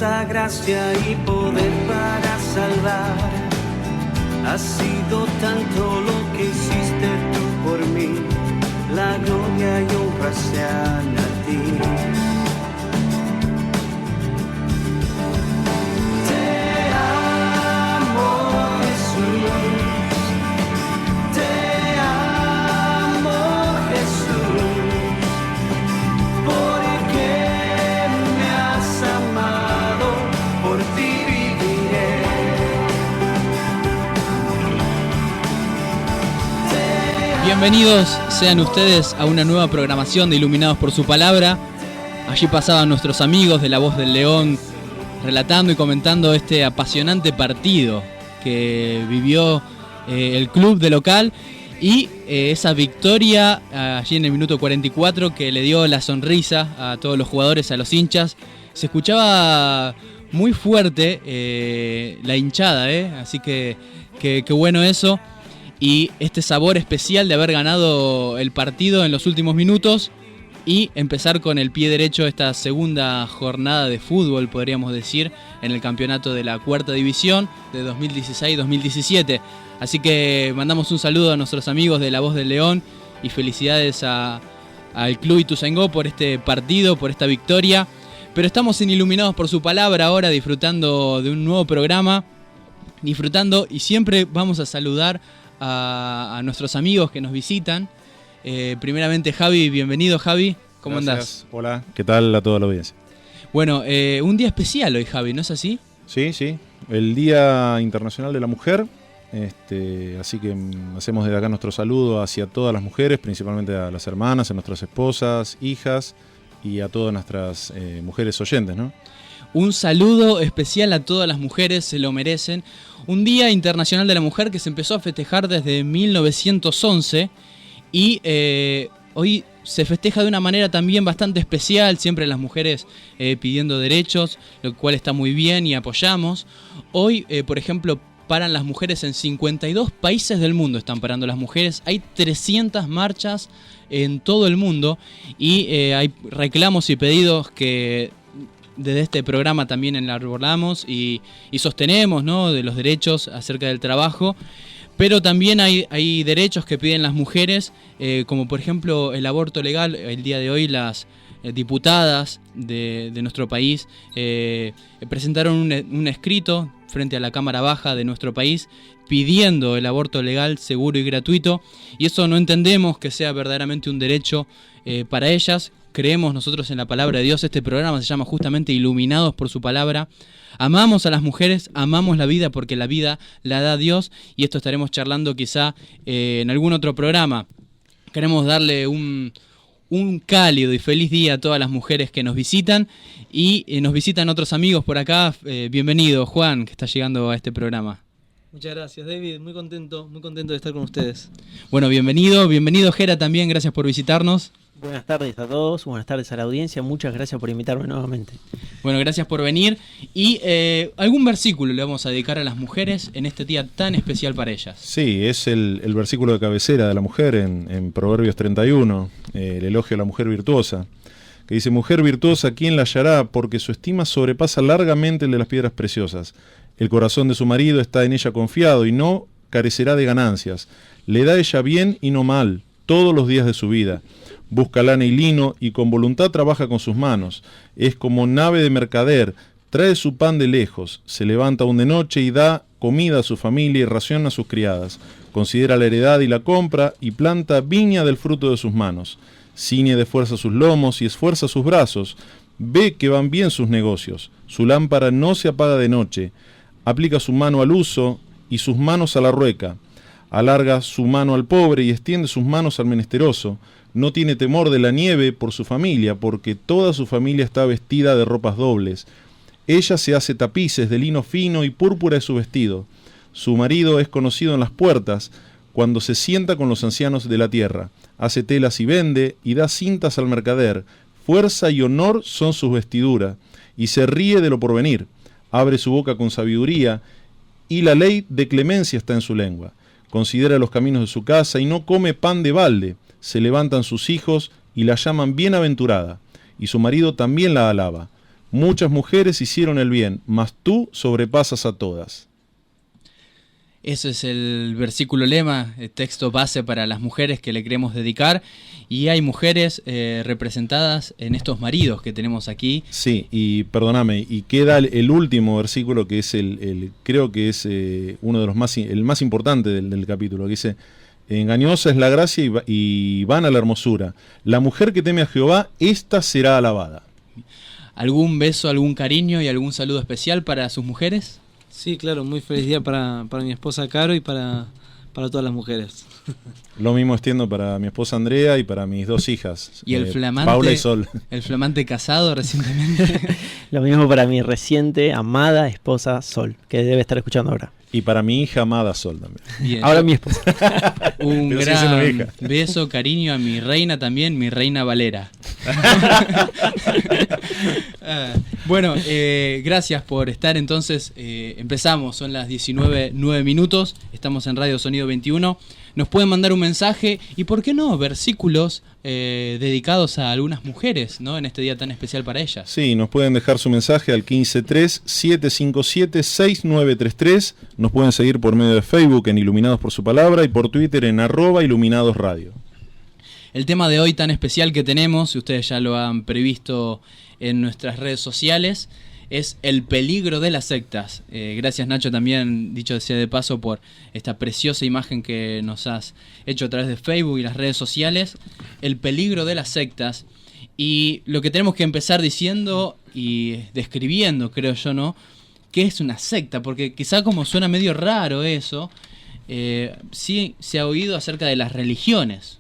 fuerza, gracia y poder para salvar. Ha sido tanto lo que hiciste tú por mí, la gloria y honra sean a ti. Bienvenidos sean ustedes a una nueva programación de Iluminados por su Palabra. Allí pasaban nuestros amigos de La Voz del León relatando y comentando este apasionante partido que vivió el club de local y esa victoria allí en el minuto 44 que le dio la sonrisa a todos los jugadores, a los hinchas. Se escuchaba muy fuerte la hinchada, así que bueno eso. Y este sabor especial de haber ganado el partido en los últimos minutos y empezar con el pie derecho esta segunda jornada de fútbol, podríamos decir, en el campeonato de la cuarta división de 2016-2017. Así que mandamos un saludo a nuestros amigos de La Voz del León y felicidades al Club Ituzaingó por este partido, por esta victoria. Pero estamos en Iluminados por su Palabra ahora, disfrutando de un nuevo programa, disfrutando y siempre vamos a saludar a nuestros amigos que nos visitan. Primeramente Javi, bienvenido Javi, ¿cómo andás? Hola, ¿qué tal a toda la audiencia? Bueno, un día especial hoy Javi, ¿no es así? Sí, el Día Internacional de la Mujer, así que hacemos desde acá nuestro saludo hacia todas las mujeres, principalmente a las hermanas, a nuestras esposas, hijas y a todas nuestras mujeres oyentes, ¿no? Un saludo especial a todas las mujeres, se lo merecen. Un Día Internacional de la Mujer que se empezó a festejar desde 1911 y hoy se festeja de una manera también bastante especial, siempre las mujeres pidiendo derechos, lo cual está muy bien y apoyamos. Hoy, por ejemplo, paran las mujeres en 52 países del mundo, están parando las mujeres. Hay 300 marchas en todo el mundo y hay reclamos y pedidos que desde este programa también elaboramos y sostenemos, ¿no?, de los derechos acerca del trabajo, pero también hay derechos que piden las mujeres, como por ejemplo el aborto legal. El día de hoy las diputadas de nuestro país presentaron un escrito frente a la Cámara Baja de nuestro país pidiendo el aborto legal, seguro y gratuito, y eso no entendemos que sea verdaderamente un derecho para ellas. Creemos nosotros en la palabra de Dios. Este programa se llama justamente Iluminados por su Palabra. Amamos a las mujeres, amamos la vida porque la vida la da Dios, y esto estaremos charlando quizá en algún otro programa. Queremos darle un cálido y feliz día a todas las mujeres que nos visitan y nos visitan otros amigos por acá. Bienvenido Juan, que está llegando a este programa. Muchas gracias David, muy contento de estar con ustedes. Bueno, bienvenido Jera también, gracias por visitarnos. Buenas tardes a todos, buenas tardes a la audiencia, muchas gracias por invitarme nuevamente. Bueno, gracias por venir y algún versículo le vamos a dedicar a las mujeres en este día tan especial para ellas. Sí, es el versículo de cabecera de la mujer en Proverbios 31, el elogio a la mujer virtuosa, que dice: mujer virtuosa, ¿quién la hallará? Porque su estima sobrepasa largamente el de las piedras preciosas. El corazón de su marido está en ella confiado y no carecerá de ganancias. Le da ella bien y no mal todos los días de su vida. Busca lana y lino y con voluntad trabaja con sus manos. Es como nave de mercader, trae su pan de lejos, se levanta aún de noche y da comida a su familia y ración a sus criadas. Considera la heredad y la compra y planta viña del fruto de sus manos. Ciñe de fuerza sus lomos y esfuerza sus brazos. Ve que van bien sus negocios. Su lámpara no se apaga de noche. Aplica su mano al uso y sus manos a la rueca. Alarga su mano al pobre y extiende sus manos al menesteroso. No tiene temor de la nieve por su familia, porque toda su familia está vestida de ropas dobles. Ella se hace tapices de lino fino y púrpura es su vestido. Su marido es conocido en las puertas, cuando se sienta con los ancianos de la tierra. Hace telas y vende, y da cintas al mercader. Fuerza y honor son sus vestiduras, y se ríe de lo porvenir. Abre su boca con sabiduría, y la ley de clemencia está en su lengua. Considera los caminos de su casa, y no come pan de balde. Se levantan sus hijos, y la llaman bienaventurada, y su marido también la alaba. Muchas mujeres hicieron el bien, mas tú sobrepasas a todas. Ese es el versículo lema, el texto base para las mujeres que le queremos dedicar. Y hay mujeres representadas en estos maridos que tenemos aquí. Sí, y perdóname, y queda el último versículo que es creo que es uno de los el más importante del capítulo, que dice: engañosa es la gracia y vana la hermosura. La mujer que teme a Jehová, ésta será alabada. ¿Algún beso, algún cariño y algún saludo especial para sus mujeres? Sí, claro, muy feliz día para mi esposa Caro y para todas las mujeres. Lo mismo extiendo para mi esposa Andrea y para mis 2 hijas, ¿Y el flamante, Paula y Sol. El flamante casado recientemente? Lo mismo para mi reciente, amada esposa Sol, que debe estar escuchando ahora. Y para mi hija amada Sol también. Bien. Ahora mi esposa. Un Pero sigue siendo mi gran hija. beso, cariño a mi reina también, mi reina Valera. Bueno, gracias por estar. Entonces empezamos, son las 19:09, estamos en Radio Sonido 21. Nos pueden mandar un mensaje y, ¿por qué no?, versículos dedicados a algunas mujeres, ¿no?, en este día tan especial para ellas. Sí, nos pueden dejar su mensaje al 153-757-6933. Nos pueden seguir por medio de Facebook en Iluminados por su Palabra y por Twitter en @IluminadosRadio. El tema de hoy tan especial que tenemos, y ustedes ya lo han previsto en nuestras redes sociales, es el peligro de las sectas. Gracias, Nacho, también, dicho sea de paso, por esta preciosa imagen que nos has hecho a través de Facebook y las redes sociales. El peligro de las sectas. Y lo que tenemos que empezar diciendo y describiendo, creo yo, ¿no?, ¿qué es una secta? Porque quizá como suena medio raro eso, sí se ha oído acerca de las religiones.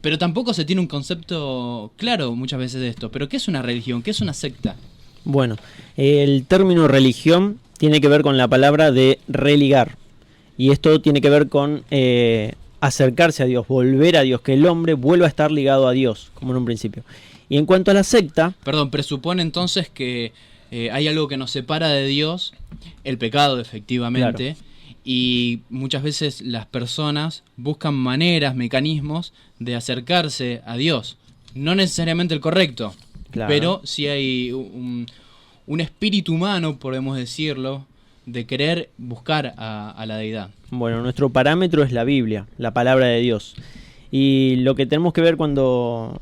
Pero tampoco se tiene un concepto claro muchas veces de esto. ¿Pero qué es una religión? ¿Qué es una secta? Bueno, el término religión tiene que ver con la palabra de religar. Y esto tiene que ver con acercarse a Dios, volver a Dios, que el hombre vuelva a estar ligado a Dios, como en un principio. Y en cuanto a la secta... Perdón, presupone entonces que hay algo que nos separa de Dios, el pecado, efectivamente. Claro. Y muchas veces las personas buscan maneras, mecanismos de acercarse a Dios. No necesariamente el correcto, claro, pero sí hay un espíritu humano, podemos decirlo, de querer buscar a la deidad. Bueno, nuestro parámetro es la Biblia, la palabra de Dios. Y lo que tenemos que ver cuando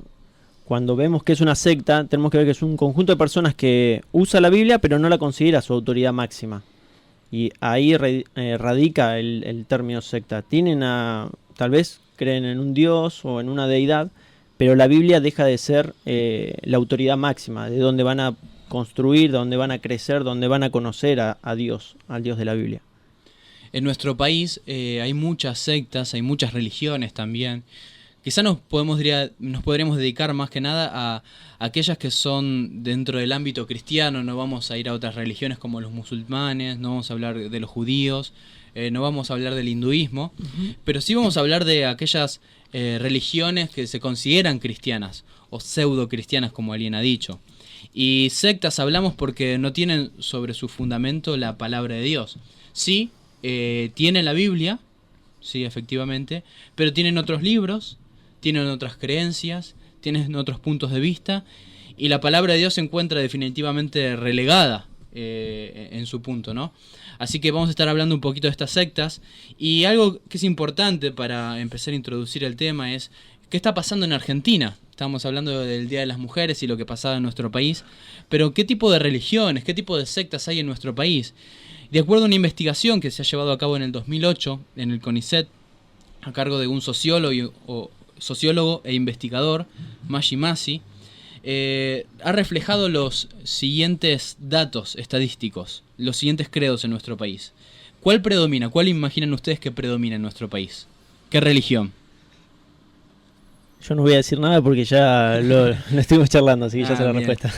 vemos que es una secta, tenemos que ver que es un conjunto de personas que usa la Biblia pero no la considera su autoridad máxima. Y ahí radica el término secta. Tal vez creen en un Dios o en una deidad, pero la Biblia deja de ser la autoridad máxima, de donde van a construir, donde van a crecer, donde van a conocer a Dios, al Dios de la Biblia. En nuestro país hay muchas sectas, hay muchas religiones también. Quizá nos podríamos dedicar más que nada a aquellas que son dentro del ámbito cristiano. No vamos a ir a otras religiones como los musulmanes, no vamos a hablar de los judíos, no vamos a hablar del hinduismo, pero sí vamos a hablar de aquellas religiones que se consideran cristianas o pseudo cristianas, como alguien ha dicho. Y sectas hablamos porque no tienen sobre su fundamento la palabra de Dios. Sí, tienen la Biblia, sí, efectivamente, pero tienen otros libros, tienen otras creencias, tienen otros puntos de vista, y la palabra de Dios se encuentra definitivamente relegada en su punto, ¿no? Así que vamos a estar hablando un poquito de estas sectas, y algo que es importante para empezar a introducir el tema es ¿qué está pasando en Argentina? Estábamos hablando del Día de las Mujeres y lo que pasaba en nuestro país, pero ¿qué tipo de religiones, qué tipo de sectas hay en nuestro país? De acuerdo a una investigación que se ha llevado a cabo en el 2008 en el CONICET, a cargo de un sociólogo e investigador, Mashi Masi, ha reflejado los siguientes datos estadísticos, los siguientes credos en nuestro país. ¿Cuál predomina? ¿Cuál imaginan ustedes que predomina en nuestro país? ¿Qué religión? Yo no voy a decir nada porque ya lo estuvimos charlando, así que ya sé la bien. respuesta.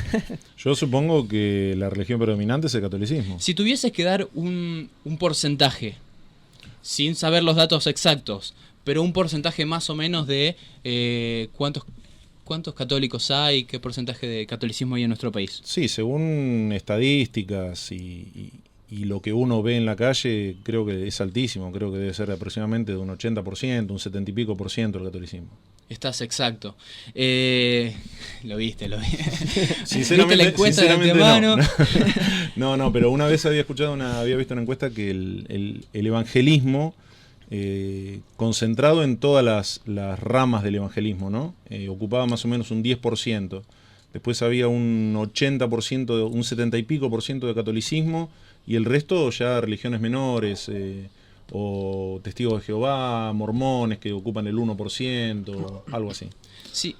Yo supongo que la religión predominante es el catolicismo. Si tuvieses que dar un porcentaje, sin saber los datos exactos, pero un porcentaje más o menos de cuántos católicos hay, qué porcentaje de catolicismo hay en nuestro país. Sí, según estadísticas y lo que uno ve en la calle, creo que es altísimo. Creo que debe ser aproximadamente de un 80%, un 70 y pico % el catolicismo. Estás exacto. Lo viste. Sinceramente, ¿Viste la encuesta de sinceramente antemano? no, pero una vez había visto una encuesta que el evangelismo, concentrado en todas las ramas del evangelismo, ¿no? Ocupaba más o menos un 10%. Después había un 80%, un 70 y pico por ciento de catolicismo, y el resto ya religiones menores, o testigos de Jehová, mormones que ocupan el 1%, algo así. Sí.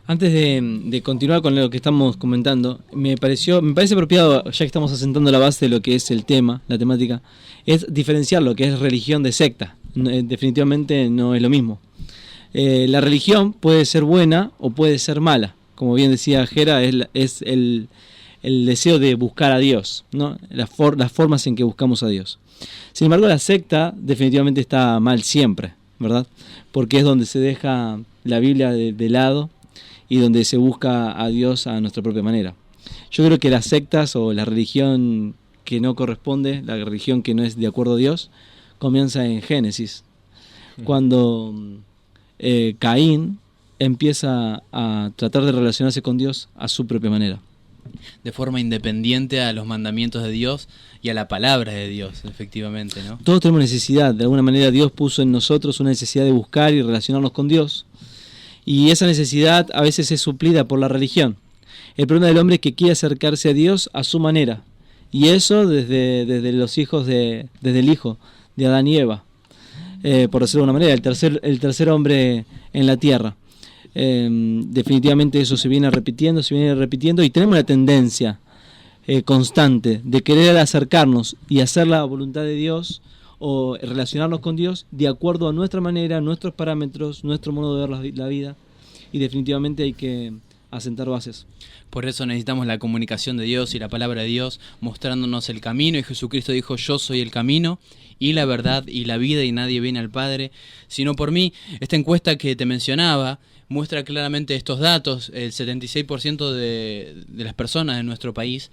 Antes de continuar con lo que estamos comentando, me parece apropiado, ya que estamos asentando la base de lo que es el tema, la temática, es diferenciar lo que es religión de secta. Definitivamente no es lo mismo. La religión puede ser buena o puede ser mala. Como bien decía Jera, es el deseo de buscar a Dios, ¿no? Las formas en que buscamos a Dios. Sin embargo, la secta definitivamente está mal siempre, ¿verdad? Porque es donde se deja la Biblia de lado y donde se busca a Dios a nuestra propia manera. Yo creo que las sectas o la religión que no corresponde, la religión que no es de acuerdo a Dios, comienza en Génesis, cuando Caín empieza a tratar de relacionarse con Dios a su propia manera. De forma independiente a los mandamientos de Dios y a la palabra de Dios, efectivamente, ¿no? Todos tenemos necesidad, de alguna manera Dios puso en nosotros una necesidad de buscar y relacionarnos con Dios, y esa necesidad a veces es suplida por la religión. El problema del hombre es que quiere acercarse a Dios a su manera, y eso desde el hijo de Adán y Eva, por decirlo de alguna manera, el tercer hombre en la tierra. Definitivamente eso se viene repitiendo y tenemos la tendencia constante de querer acercarnos y hacer la voluntad de Dios o relacionarnos con Dios de acuerdo a nuestra manera, nuestros parámetros, nuestro modo de ver la vida, y definitivamente hay que asentar bases. Por eso necesitamos la comunicación de Dios y la palabra de Dios mostrándonos el camino, y Jesucristo dijo: yo soy el camino y la verdad y la vida, y nadie viene al Padre sino por mí. Esta encuesta que te mencionaba muestra claramente estos datos. El 76% de las personas de nuestro país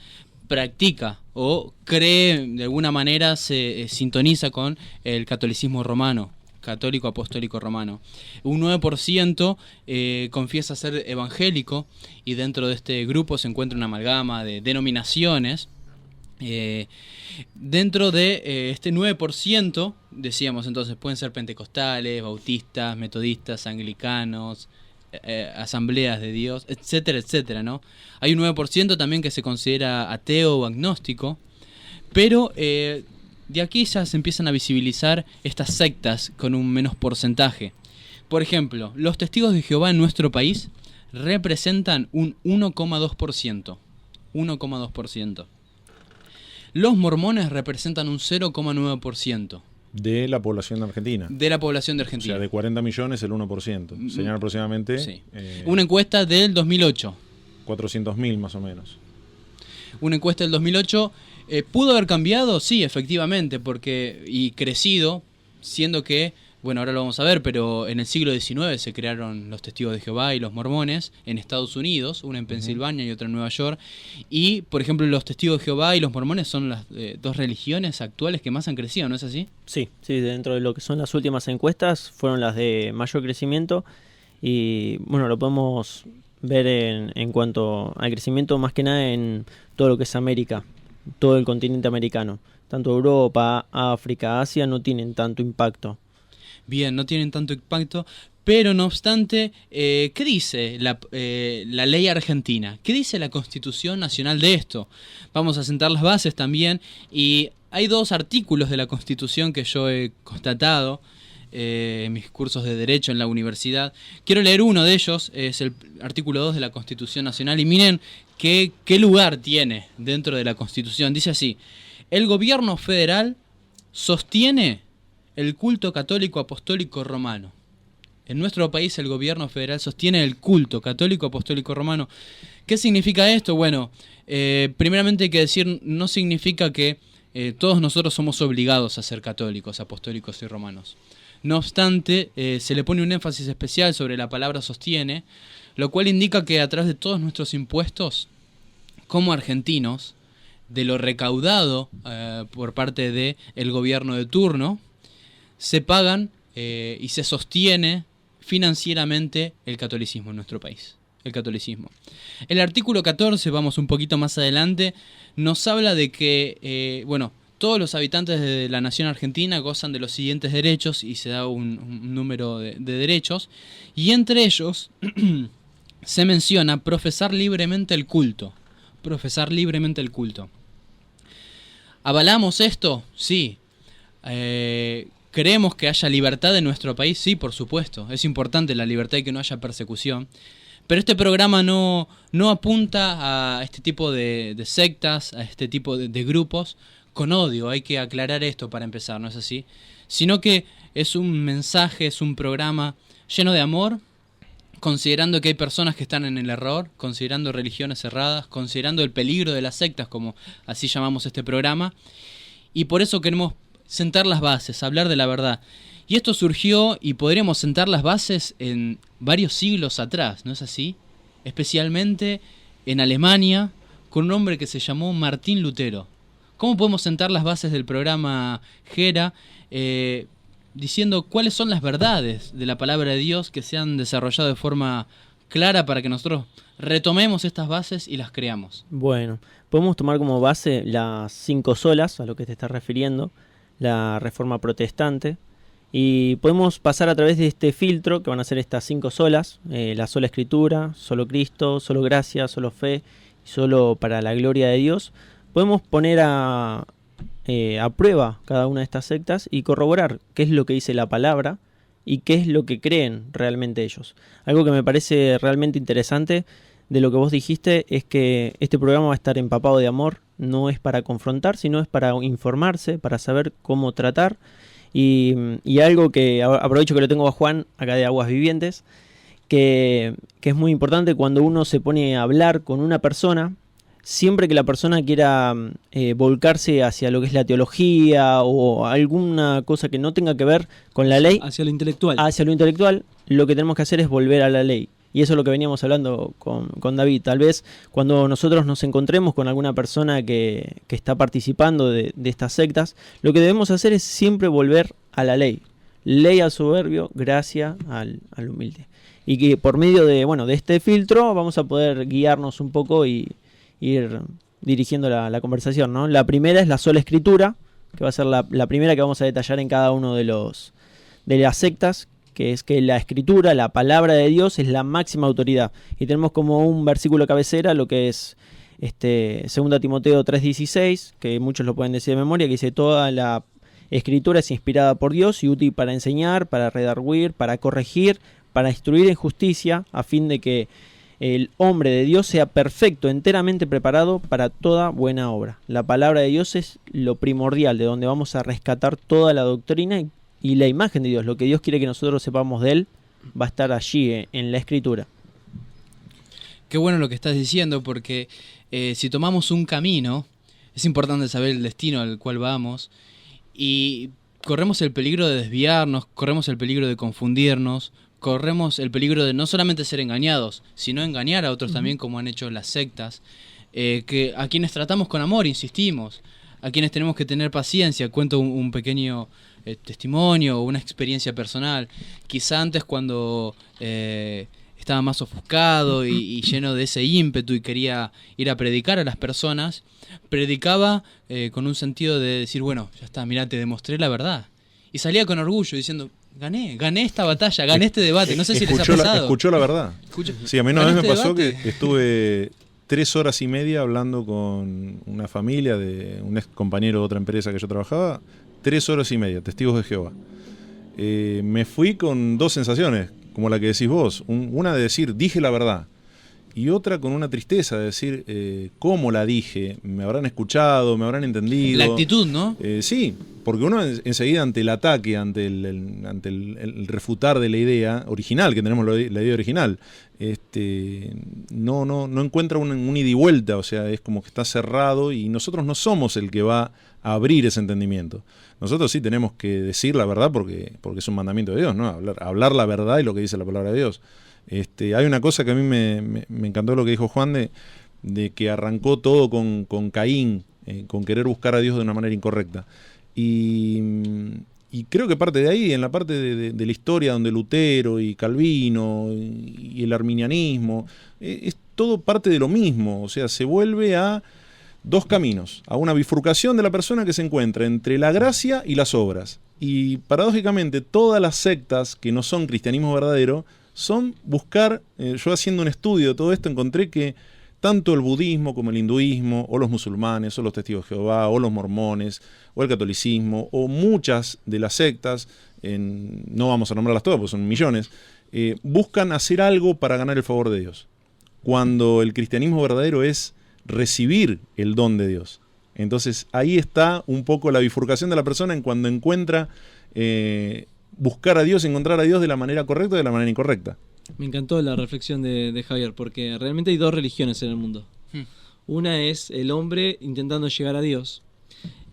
practica o cree, de alguna manera se sintoniza con el catolicismo romano, católico apostólico romano. Un 9% confiesa ser evangélico, y dentro de este grupo se encuentra una amalgama de denominaciones. Dentro de este 9%, decíamos entonces, pueden ser pentecostales, bautistas, metodistas, anglicanos, asambleas de Dios, etcétera, etcétera, ¿no? Hay un 9% también que se considera ateo o agnóstico, pero de aquí ya se empiezan a visibilizar estas sectas con un menos porcentaje. Por ejemplo, los testigos de Jehová en nuestro país representan un 1,2%. 1,2%. Los mormones representan un 0,9%. De la población de Argentina. De la población de O Argentina. sea, de 40 millones, el 1%. Serían aproximadamente Sí. Una encuesta del 2008. 400.000 más o menos. Una encuesta del 2008. ¿Pudo haber cambiado? Sí, efectivamente, y crecido, siendo que, bueno, ahora lo vamos a ver, pero en el siglo XIX se crearon los Testigos de Jehová y los Mormones en Estados Unidos, una en Pensilvania y otra en Nueva York. Y, por ejemplo, los Testigos de Jehová y los Mormones son las dos religiones actuales que más han crecido, ¿no es así? Sí, dentro de lo que son las últimas encuestas fueron las de mayor crecimiento, y bueno, lo podemos ver en cuanto al crecimiento más que nada en todo lo que es América, todo el continente americano. Tanto Europa, África, Asia no tienen tanto impacto. Bien, no tienen tanto impacto, pero no obstante, ¿qué dice la ley argentina? ¿Qué dice la Constitución Nacional de esto? Vamos a sentar las bases también, y hay 2 artículos de la Constitución que yo he constatado en mis cursos de Derecho en la universidad. Quiero leer uno de ellos, es el artículo 2 de la Constitución Nacional, y miren qué lugar tiene dentro de la Constitución. Dice así: el gobierno federal sostiene el culto católico apostólico romano. En nuestro país el gobierno federal sostiene el culto católico apostólico romano. ¿Qué significa esto? Bueno, primeramente hay que decir, no significa que todos nosotros somos obligados a ser católicos, apostólicos y romanos. No obstante, se le pone un énfasis especial sobre la palabra sostiene, lo cual indica que a través de todos nuestros impuestos, como argentinos, de lo recaudado por parte del gobierno de turno, se pagan y se sostiene financieramente el catolicismo en nuestro país. El catolicismo. El artículo 14, vamos un poquito más adelante, nos habla de que, todos los habitantes de la nación argentina gozan de los siguientes derechos y se da un número de derechos, y entre ellos se menciona profesar libremente el culto. Profesar libremente el culto. ¿Avalamos esto? Sí. ¿Creemos que haya libertad en nuestro país? Sí, por supuesto. Es importante la libertad y que no haya persecución. Pero este programa no apunta a este tipo de sectas, a este tipo de grupos con odio. Hay que aclarar esto para empezar, ¿no es así? Sino que es un mensaje, es un programa lleno de amor, considerando que hay personas que están en el error, considerando religiones cerradas, considerando el peligro de las sectas, como así llamamos este programa, y por eso queremos sentar las bases, hablar de la verdad. Y esto surgió y podríamos sentar las bases en varios siglos atrás, ¿no es así? Especialmente en Alemania, con un hombre que se llamó Martín Lutero. ¿Cómo podemos sentar las bases del programa Gera diciendo cuáles son las verdades de la palabra de Dios que se han desarrollado de forma clara para que nosotros retomemos estas bases y las creamos? Bueno, podemos tomar como base las 5 solas, a lo que te estás refiriendo, la Reforma Protestante, y podemos pasar a través de este filtro que van a ser estas 5 solas, la sola Escritura, solo Cristo, solo gracia, solo fe, solo para la gloria de Dios. Podemos poner a prueba cada una de estas sectas y corroborar qué es lo que dice la palabra y qué es lo que creen realmente ellos. Algo que me parece realmente interesante de lo que vos dijiste es que este programa va a estar empapado de amor, no es para confrontar, sino es para informarse, para saber cómo tratar. Y algo que aprovecho que lo tengo a Juan, acá de Aguas Vivientes, que es muy importante cuando uno se pone a hablar con una persona. Siempre que la persona quiera volcarse hacia lo que es la teología o alguna cosa que no tenga que ver con la ley, hacia lo intelectual, lo que tenemos que hacer es volver a la ley. Y eso es lo que veníamos hablando con David. Tal vez cuando nosotros nos encontremos con alguna persona que está participando de estas sectas, lo que debemos hacer es siempre volver a la ley. Ley al soberbio, gracia al humilde. Y que por medio de este filtro vamos a poder guiarnos un poco y ir dirigiendo la conversación, ¿no? La primera es la sola Escritura, que va a ser la primera que vamos a detallar en cada uno de las sectas, que es que la Escritura, la palabra de Dios, es la máxima autoridad. Y tenemos como un versículo cabecera lo que es 2 Timoteo 3:16, que muchos lo pueden decir de memoria, que dice: toda la Escritura es inspirada por Dios y útil para enseñar, para redarguir, para corregir, para instruir en justicia, a fin de que el hombre de Dios sea perfecto, enteramente preparado para toda buena obra. La palabra de Dios es lo primordial, de donde vamos a rescatar toda la doctrina y la imagen de Dios. Lo que Dios quiere que nosotros sepamos de Él va a estar allí en la Escritura. Qué bueno lo que estás diciendo, porque si tomamos un camino, es importante saber el destino al cual vamos, y corremos el peligro de desviarnos, corremos el peligro de confundirnos, corremos el peligro de no solamente ser engañados, sino engañar a otros también, como han hecho las sectas, que a quienes tratamos con amor, insistimos, a quienes tenemos que tener paciencia. Cuento un pequeño testimonio o una experiencia personal. Quizá antes, cuando estaba más ofuscado y lleno de ese ímpetu y quería ir a predicar a las personas, predicaba con un sentido de decir, bueno, ya está, mirá, te demostré la verdad. Y salía con orgullo diciendo: gané esta batalla, gané este debate. No sé si les ha pasado. Escuchó la verdad. Sí, a mí una vez me pasó que estuve 3 horas y media hablando con una familia de un ex compañero de otra empresa que yo trabajaba. 3 horas y media, testigos de Jehová. Me fui con 2 sensaciones, como la que decís vos. Una de decir, dije la verdad. Y otra con una tristeza de decir, ¿cómo la dije? ¿Me habrán escuchado? ¿Me habrán entendido? La actitud, ¿no? Sí, porque uno enseguida ante el ataque, ante el refutar de la idea original, que tenemos la idea original, no encuentra un ida y vuelta, o sea, es como que está cerrado y nosotros no somos el que va a abrir ese entendimiento. Nosotros sí tenemos que decir la verdad porque es un mandamiento de Dios, ¿no? Hablar la verdad y lo que dice la palabra de Dios. Hay una cosa que a mí me encantó lo que dijo Juan de que arrancó todo con Caín, con querer buscar a Dios de una manera incorrecta. Y y creo que parte de ahí, en la parte de la historia donde Lutero y Calvino y el arminianismo, es todo parte de lo mismo, o sea, se vuelve a dos caminos, a una bifurcación de la persona que se encuentra entre la gracia y las obras. Y paradójicamente todas las sectas que no son cristianismo verdadero son buscar, yo haciendo un estudio de todo esto encontré que tanto el budismo como el hinduismo, o los musulmanes, o los testigos de Jehová, o los mormones, o el catolicismo, o muchas de las sectas, no vamos a nombrarlas todas porque son millones, buscan hacer algo para ganar el favor de Dios. Cuando el cristianismo verdadero es recibir el don de Dios. Entonces ahí está un poco la bifurcación de la persona en cuando encuentra buscar a Dios, encontrar a Dios de la manera correcta o de la manera incorrecta. Me encantó la reflexión de Javier, porque realmente hay dos religiones en el mundo. Una es el hombre intentando llegar a Dios,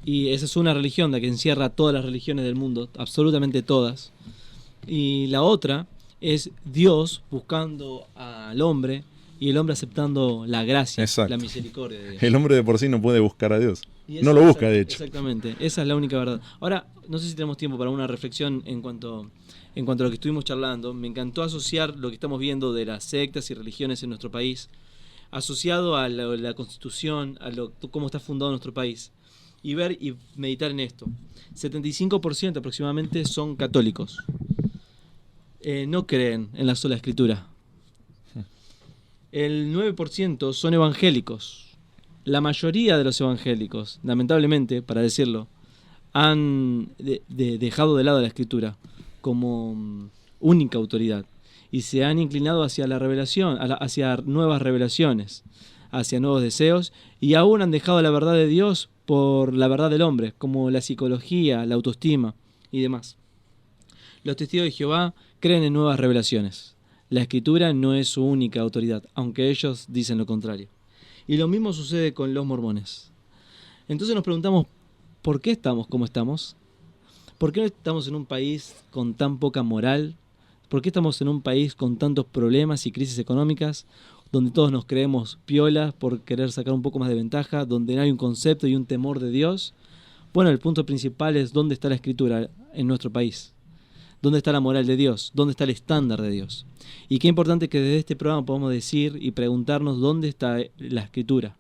y esa es una religión la que encierra todas las religiones del mundo, absolutamente todas. Y la otra es Dios buscando al hombre, y el hombre aceptando la gracia, Exacto. la misericordia de Dios. El hombre de por sí no puede buscar a Dios. Y No lo busca, de hecho. Exactamente, esa es la única verdad. Ahora, no sé si tenemos tiempo para una reflexión en cuanto a lo que estuvimos charlando. Me encantó asociar lo que estamos viendo de las sectas y religiones en nuestro país, asociado a la Constitución, cómo está fundado nuestro país, y ver y meditar en esto. 75% aproximadamente son católicos. No creen en la sola escritura. El 9% son evangélicos. La mayoría de los evangélicos, lamentablemente, para decirlo, han dejado de lado la escritura como única autoridad y se han inclinado hacia la revelación, hacia nuevas revelaciones, hacia nuevos deseos, y aún han dejado la verdad de Dios por la verdad del hombre, como la psicología, la autoestima y demás. Los testigos de Jehová creen en nuevas revelaciones. La escritura no es su única autoridad, aunque ellos dicen lo contrario. Y lo mismo sucede con los mormones. Entonces nos preguntamos, ¿por qué estamos como estamos? ¿Por qué no estamos en un país con tan poca moral? ¿Por qué estamos en un país con tantos problemas y crisis económicas, donde todos nos creemos piolas por querer sacar un poco más de ventaja, donde no hay un concepto y un temor de Dios? Bueno, el punto principal es dónde está la escritura en nuestro país. ¿Dónde está la moral de Dios? ¿Dónde está el estándar de Dios? Y qué importante que desde este programa podamos decir y preguntarnos dónde está la escritura.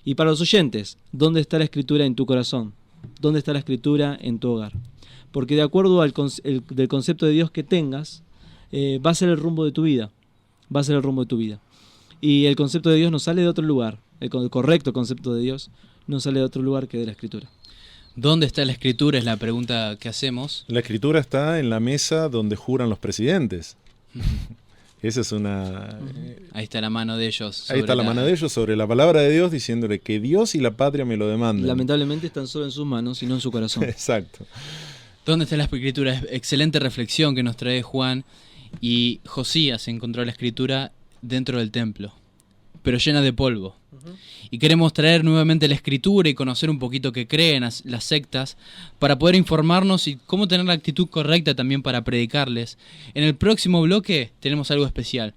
Y para los oyentes, ¿dónde está la escritura en tu corazón? ¿Dónde está la escritura en tu hogar? Porque de acuerdo del concepto de Dios que tengas, va a ser el rumbo de tu vida. Va a ser el rumbo de tu vida. Y el concepto de Dios no sale de otro lugar. El correcto concepto de Dios no sale de otro lugar que de la escritura. ¿Dónde está la escritura? Es la pregunta que hacemos. La escritura está en la mesa donde juran los presidentes. Esa es una... Ahí está la mano de ellos. Ahí está la mano de ellos sobre la palabra de Dios, diciéndole que Dios y la patria me lo demandan. Lamentablemente están solo en sus manos y no en su corazón. Exacto. ¿Dónde está la escritura? Excelente reflexión que nos trae Juan. Y Josías encontró la escritura dentro del templo, pero llena de polvo. Y queremos traer nuevamente la escritura y conocer un poquito qué creen las sectas para poder informarnos y cómo tener la actitud correcta también para predicarles. En el próximo bloque tenemos algo especial,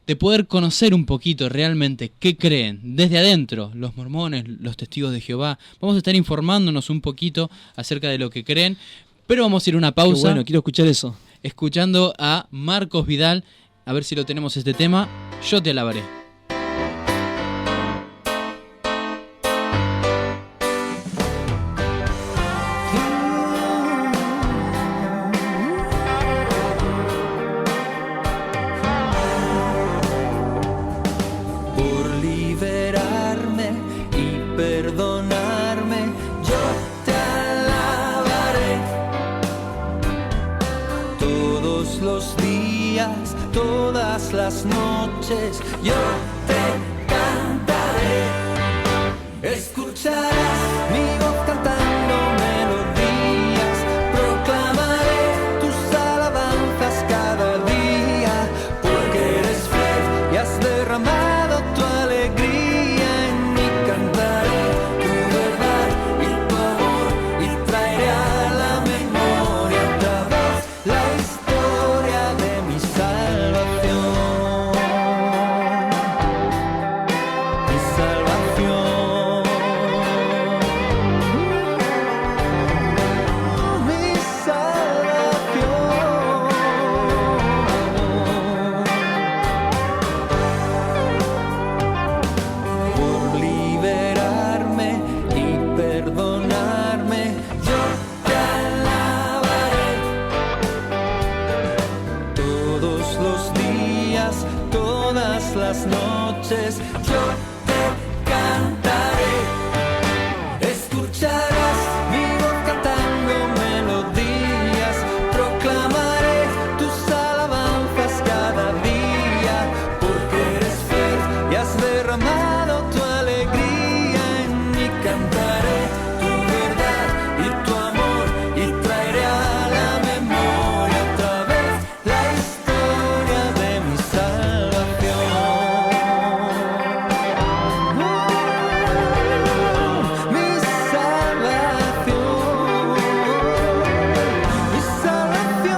de poder conocer un poquito realmente qué creen desde adentro los mormones, los testigos de Jehová. Vamos a estar informándonos un poquito acerca de lo que creen, pero vamos a ir a una pausa. Qué bueno, quiero escuchar eso. Escuchando a Marcos Vidal, a ver si lo tenemos este tema, Yo te alabaré. Todas las noches yo te cantaré, escucharás mi voz cantando melodías, proclamaré tus alabanzas cada día, porque eres fiel y has derramado tu alegría en mí, cantaré tu verdad y tu amor y traeré a la memoria otra vez la historia de mi salvación. Mi salvación. las noches yo te cantaré. Escucharás mi voz cantando melodías, proclamaré tus alabanzas cada día, porque eres fiel y has derramado tu alegría en mí. Cantaré tu verdad y tu amor y traeré a la memoria otra vez la historia de mi salvación. Mi salvación, mi salvación,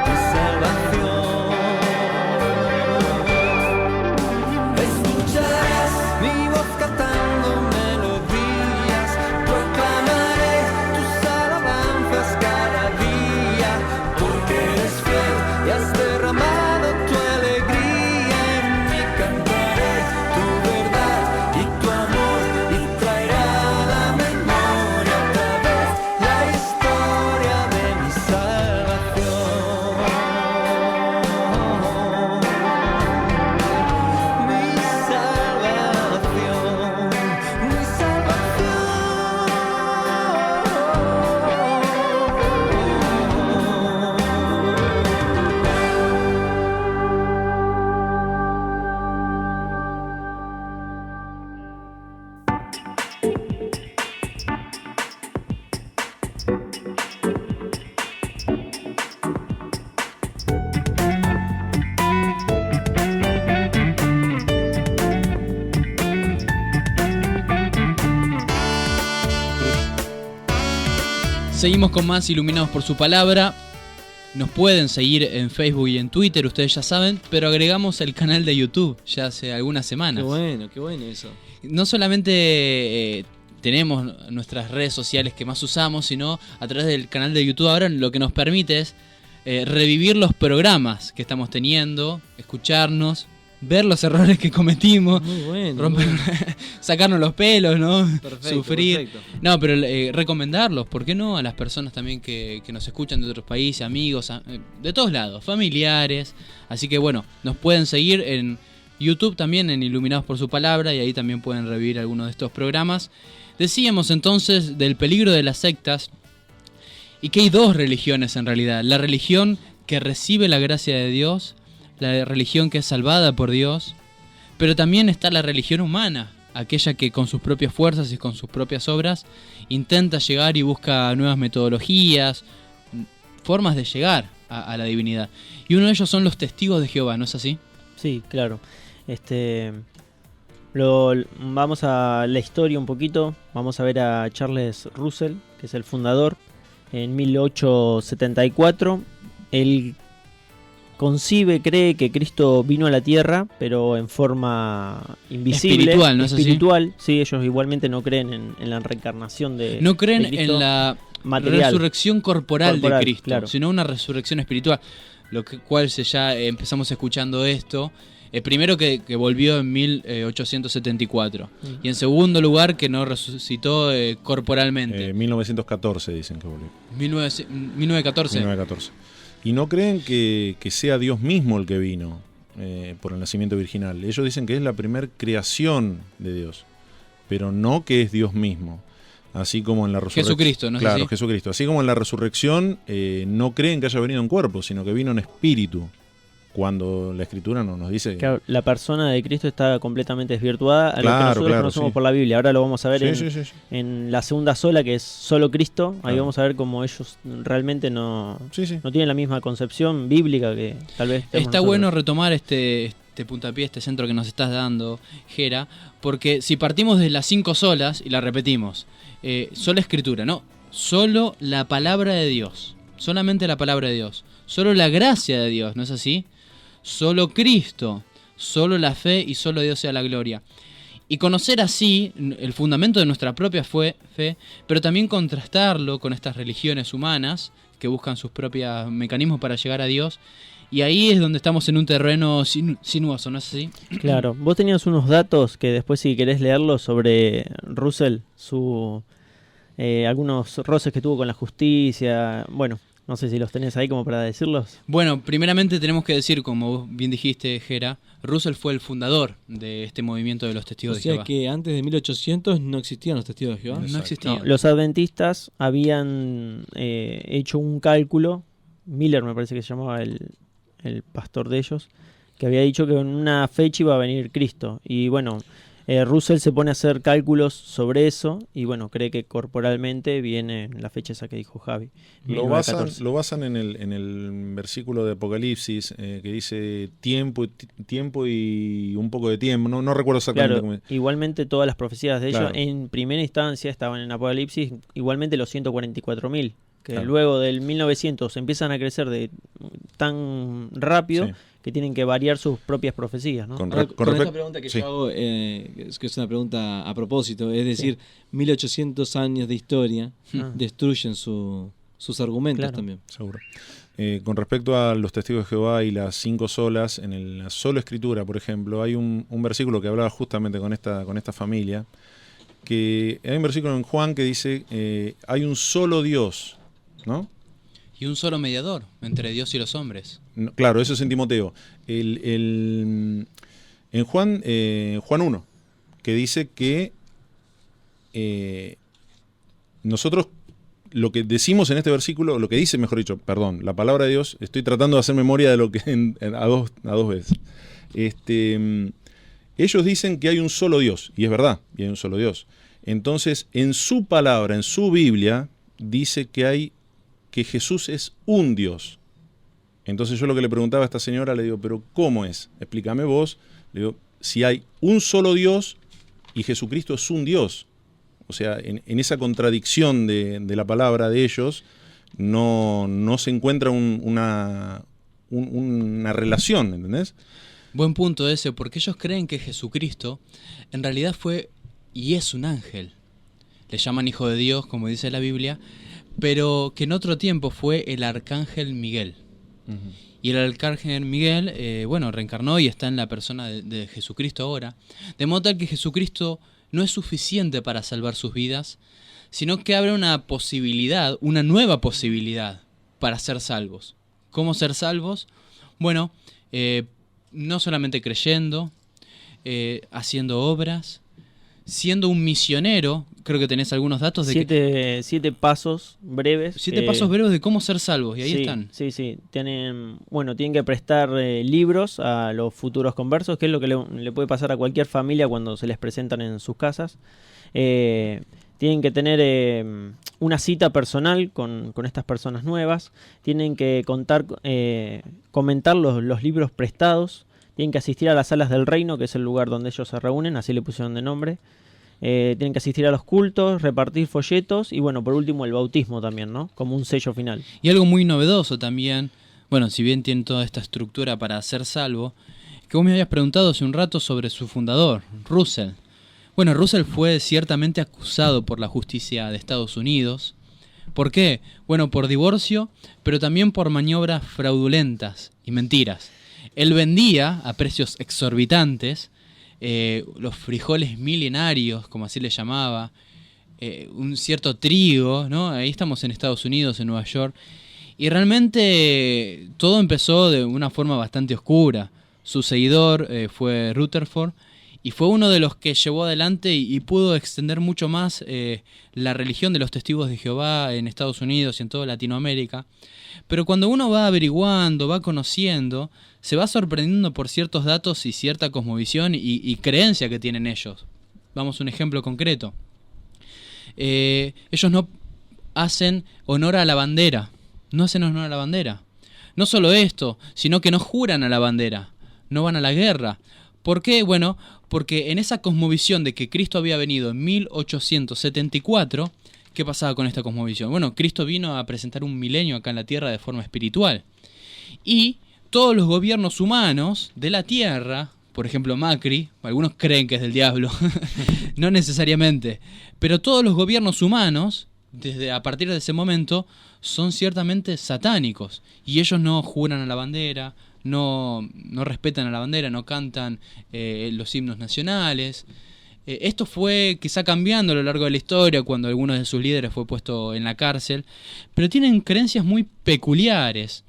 mi salvación. Escucharás mi voz cantando melodías, proclamaré tus alabanzas cada día, porque eres fiel y has derramado tu alegría en mí. Cantaré tu verdad y tu amor y traeré a la memoria otra vez la historia de mi salvación. Mi salvación, mi Seguimos con más Iluminados por su Palabra. Nos pueden seguir en Facebook y en Twitter, ustedes ya saben, pero agregamos el canal de YouTube ya hace algunas semanas. Qué bueno eso. No solamente tenemos nuestras redes sociales que más usamos, sino a través del canal de YouTube ahora lo que nos permite es revivir los programas que estamos teniendo, escucharnos, ver los errores que cometimos, Muy bueno. romper, sacarnos los pelos, ¿no? Perfecto, Sufrir. perfecto. No, pero recomendarlos, ¿por qué no? A las personas también que nos escuchan de otros países, amigos, de todos lados, familiares. Así que bueno, nos pueden seguir en YouTube también, en Iluminados por su Palabra, y ahí también pueden revivir algunos de estos programas. Decíamos entonces del peligro de las sectas, y que hay dos religiones en realidad. La religión que recibe la gracia de Dios, la religión que es salvada por Dios, pero también está la religión humana, aquella que con sus propias fuerzas y con sus propias obras intenta llegar y busca nuevas metodologías, formas de llegar a la divinidad. Y uno de ellos son los testigos de Jehová, ¿no es así? Sí, claro. Vamos a la historia un poquito. Vamos a ver a Charles Russell, que es el fundador. En 1874, él cree que Cristo vino a la tierra, pero en forma invisible. Espiritual, ¿no es así? Espiritual, sí, ellos igualmente no creen en la reencarnación de No creen de Cristo en la material. resurrección corporal de Cristo, claro. sino una resurrección espiritual. Cual ya empezamos escuchando esto. Primero que volvió en 1874. Y en segundo lugar que no resucitó corporalmente. 1914 dicen que volvió. 1914. 1914. Y no creen que sea Dios mismo el que vino por el nacimiento virginal. Ellos dicen que es la primer creación de Dios, pero no que es Dios mismo. Así como en la resurrección. Jesucristo, ¿no es Claro, así? Jesucristo. Así como en la resurrección no creen que haya venido en cuerpo, sino que vino en espíritu. Cuando la Escritura nos dice... Claro, la persona de Cristo está completamente desvirtuada a lo que nosotros conocemos sí. por la Biblia. Ahora lo vamos a ver Sí. en la segunda sola, que es solo Cristo. Ahí Claro. vamos a ver cómo ellos realmente no Sí. tienen la misma concepción bíblica que tal vez tenemos Está nosotros. bueno retomar este puntapié, este centro que nos estás dando, Jera, porque si partimos de las 5 solas y la repetimos, sola Escritura, no, solo la palabra de Dios, solamente la palabra de Dios, solo la gracia de Dios, ¿no es así? Solo Cristo, solo la fe y solo Dios sea la gloria. Y conocer así el fundamento de nuestra propia fe, pero también contrastarlo con estas religiones humanas que buscan sus propios mecanismos para llegar a Dios. Y ahí es donde estamos en un terreno sinuoso, ¿no es así? Claro, vos tenías unos datos que después si querés leerlos sobre Russell, algunos roces que tuvo con la justicia, bueno, No sé si los tenés ahí como para decirlos. Bueno, primeramente tenemos que decir, como vos bien dijiste, Gera, Russell fue el fundador de este movimiento de los O testigos de sea Jehová. que antes de 1800 no existían los testigos de Jehová. No existía. No, los adventistas habían hecho un cálculo, Miller me parece que se llamaba el pastor de ellos, que había dicho que en una fecha iba a venir Cristo. Y bueno, Russell se pone a hacer cálculos sobre eso y bueno, cree que corporalmente viene la fecha esa que dijo Javi. Lo 1914. basan en el versículo de Apocalipsis que dice tiempo y un poco de tiempo. No recuerdo exactamente Claro, cómo es. igualmente todas las profecías de ellos Claro. en primera instancia estaban en Apocalipsis, igualmente los 144.000, que Claro. luego del 1900 empiezan a crecer de tan rápido Sí. que tienen que variar sus propias profecías, ¿no? Con Ahora, re- con con esta respect- pregunta que sí. yo hago, que es una pregunta a propósito, es decir, 1800 años de historia Ah. destruyen sus argumentos Claro. también. Seguro. Con respecto a los testigos de Jehová y las 5 solas, en la sola escritura, por ejemplo, hay un versículo que hablaba justamente con esta familia, que hay un versículo en Juan que dice, hay un solo Dios, ¿no? Y un solo mediador entre Dios y los hombres. No, claro, eso es en Timoteo. En Juan 1, que dice que nosotros lo que decimos en este versículo, lo que dice, mejor dicho, perdón, la palabra de Dios, estoy tratando de hacer memoria de lo que a dos veces. Ellos dicen que hay un solo Dios, y es verdad, y hay un solo Dios. Entonces, en su palabra, en su Biblia, dice que Jesús es un Dios. Entonces yo lo que le preguntaba a esta señora, le digo, pero ¿cómo es? Explícame vos. Le digo, si hay un solo Dios y Jesucristo es un Dios. O sea, en esa contradicción de la palabra de ellos no se encuentra una relación, ¿entendés? Buen punto ese, porque ellos creen que Jesucristo en realidad fue y es un ángel. Le llaman hijo de Dios, como dice la Biblia, pero que en otro tiempo fue el arcángel Miguel. Y el arcángel Miguel, reencarnó y está en la persona de Jesucristo ahora. De modo tal que Jesucristo no es suficiente para salvar sus vidas, sino que abre una posibilidad, una nueva posibilidad para ser salvos. ¿Cómo ser salvos? Bueno, no solamente creyendo, haciendo obras, siendo un misionero. Creo que tenés algunos datos de Siete pasos breves. 7 pasos breves de cómo ser salvos, y ahí sí, están. Sí. Tienen que prestar libros a los futuros conversos, que es lo que le puede pasar a cualquier familia cuando se les presentan en sus casas. Tienen que tener una cita personal con estas personas nuevas. Tienen que comentar los libros prestados. Tienen que asistir a las salas del reino, que es el lugar donde ellos se reúnen, así le pusieron de nombre. Tienen que asistir a los cultos, repartir folletos y bueno, por último el bautismo también, ¿no? Como un sello final. Y algo muy novedoso también, bueno, si bien tienen toda esta estructura para ser salvo, que vos me habías preguntado hace un rato sobre su fundador, Russell. Bueno, Russell fue ciertamente acusado por la justicia de Estados Unidos. ¿Por qué? Bueno, por divorcio, pero también por maniobras fraudulentas y mentiras. Él vendía a precios exorbitantes los frijoles milenarios, como así le llamaba, un cierto trigo, ¿no? Ahí estamos en Estados Unidos, en Nueva York, y realmente todo empezó de una forma bastante oscura. Su seguidor fue Rutherford, y fue uno de los que llevó adelante y pudo extender mucho más la religión de los testigos de Jehová en Estados Unidos y en toda Latinoamérica. Pero cuando uno va averiguando, va conociendo, se va sorprendiendo por ciertos datos y cierta cosmovisión y creencia que tienen ellos. Vamos a un ejemplo concreto. Ellos no hacen honor a la bandera. No hacen honor a la bandera. No solo esto, sino que no juran a la bandera. No van a la guerra. ¿Por qué? Bueno, porque en esa cosmovisión de que Cristo había venido en 1874, ¿qué pasaba con esta cosmovisión? Bueno, Cristo vino a presentar un milenio acá en la tierra de forma espiritual. Y todos los gobiernos humanos de la tierra, por ejemplo Macri, algunos creen que es del diablo, no necesariamente, pero todos los gobiernos humanos, a partir de ese momento, son ciertamente satánicos. Y ellos no juran a la bandera, no respetan a la bandera, no cantan los himnos nacionales. Esto fue quizá cambiando a lo largo de la historia cuando alguno de sus líderes fue puesto en la cárcel, pero tienen creencias muy peculiares.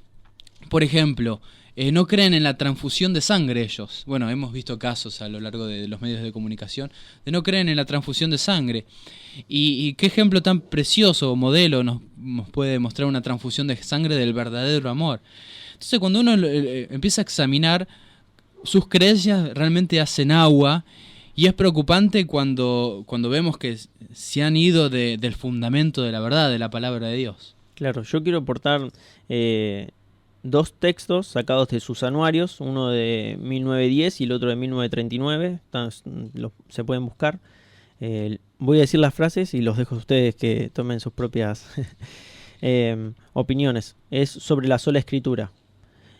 Por ejemplo, no creen en la transfusión de sangre ellos. Bueno, hemos visto casos a lo largo de los medios de comunicación de no creen en la transfusión de sangre. Y qué ejemplo tan precioso o modelo nos puede mostrar una transfusión de sangre del verdadero amor. Entonces, cuando uno empieza a examinar, sus creencias realmente hacen agua. Y es preocupante cuando vemos que se han ido del fundamento de la verdad, de la palabra de Dios. Claro, yo quiero aportar 2 textos sacados de sus anuarios, uno de 1910 y el otro de 1939, se pueden buscar. Voy a decir las frases y los dejo a ustedes que tomen sus propias opiniones. Es sobre la sola escritura.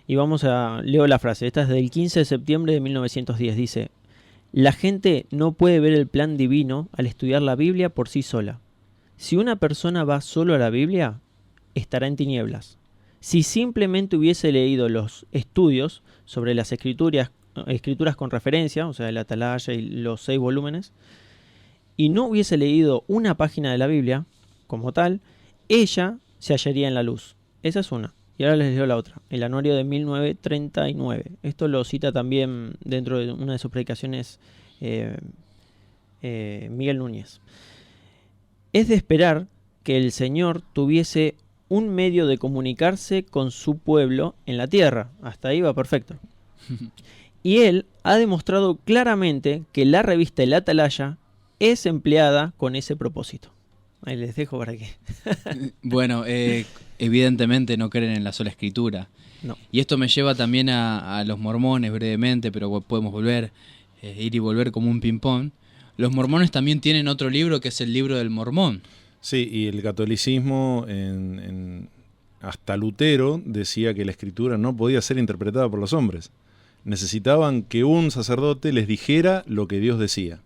Y leo la frase, esta es del 15 de septiembre de 1910, dice: la gente no puede ver el plan divino al estudiar la Biblia por sí sola. Si una persona va solo a la Biblia, estará en tinieblas. Si simplemente hubiese leído los estudios sobre las escrituras con referencia, o sea, el Atalaya y los 6 volúmenes, y no hubiese leído una página de la Biblia como tal, ella se hallaría en la luz. Esa es una. Y ahora les leo la otra, el anuario de 1939. Esto lo cita también dentro de una de sus predicaciones Miguel Núñez. Es de esperar que el Señor tuviese un medio de comunicarse con su pueblo en la tierra. Hasta ahí va perfecto. Y él ha demostrado claramente que la revista El Atalaya es empleada con ese propósito. Ahí les dejo para que... Bueno, evidentemente no creen en la sola escritura. No. Y esto me lleva también a los mormones brevemente, pero podemos ir y volver como un ping-pong. Los mormones también tienen otro libro que es el libro del Mormón. Sí, y el catolicismo hasta Lutero decía que la escritura no podía ser interpretada por los hombres. Necesitaban que un sacerdote les dijera lo que Dios decía.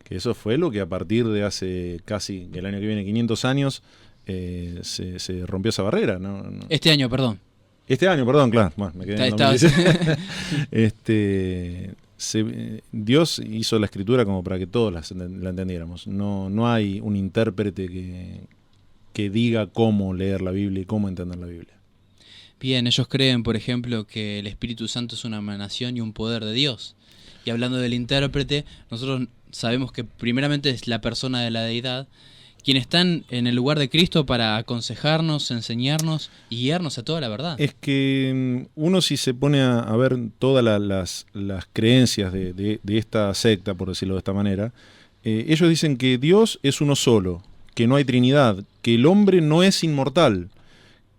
Que eso fue lo que a partir de hace casi, el año que viene, 500 años, se rompió esa barrera, ¿no? Este año, perdón. Este año, perdón, claro. Bueno, me quedé en 2016. Dios hizo la escritura como para que todos la entendiéramos. No hay un intérprete que diga cómo leer la Biblia y cómo entender la Biblia. Bien, ellos creen, por ejemplo, que el Espíritu Santo es una emanación y un poder de Dios. Y hablando del intérprete, nosotros sabemos que primeramente es la persona de la deidad, quien está en el lugar de Cristo para aconsejarnos, enseñarnos y guiarnos a toda la verdad. Es que uno, si se pone a ver todas las creencias de esta secta, por decirlo de esta manera, ellos dicen que Dios es uno solo, que no hay Trinidad, que el hombre no es inmortal,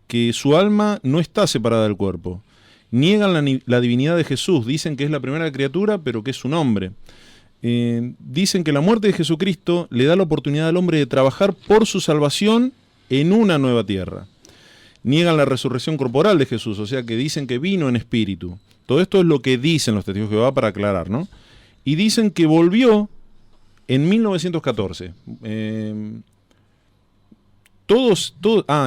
que su alma no está separada del cuerpo. Niegan la divinidad de Jesús, dicen que es la primera criatura, pero que es un hombre. Dicen que la muerte de Jesucristo le da la oportunidad al hombre de trabajar por su salvación en una nueva tierra. Niegan la resurrección corporal de Jesús, o sea que dicen que vino en espíritu. Todo esto es lo que dicen los testigos de Jehová, para aclarar, ¿no? Y dicen que volvió en 1914.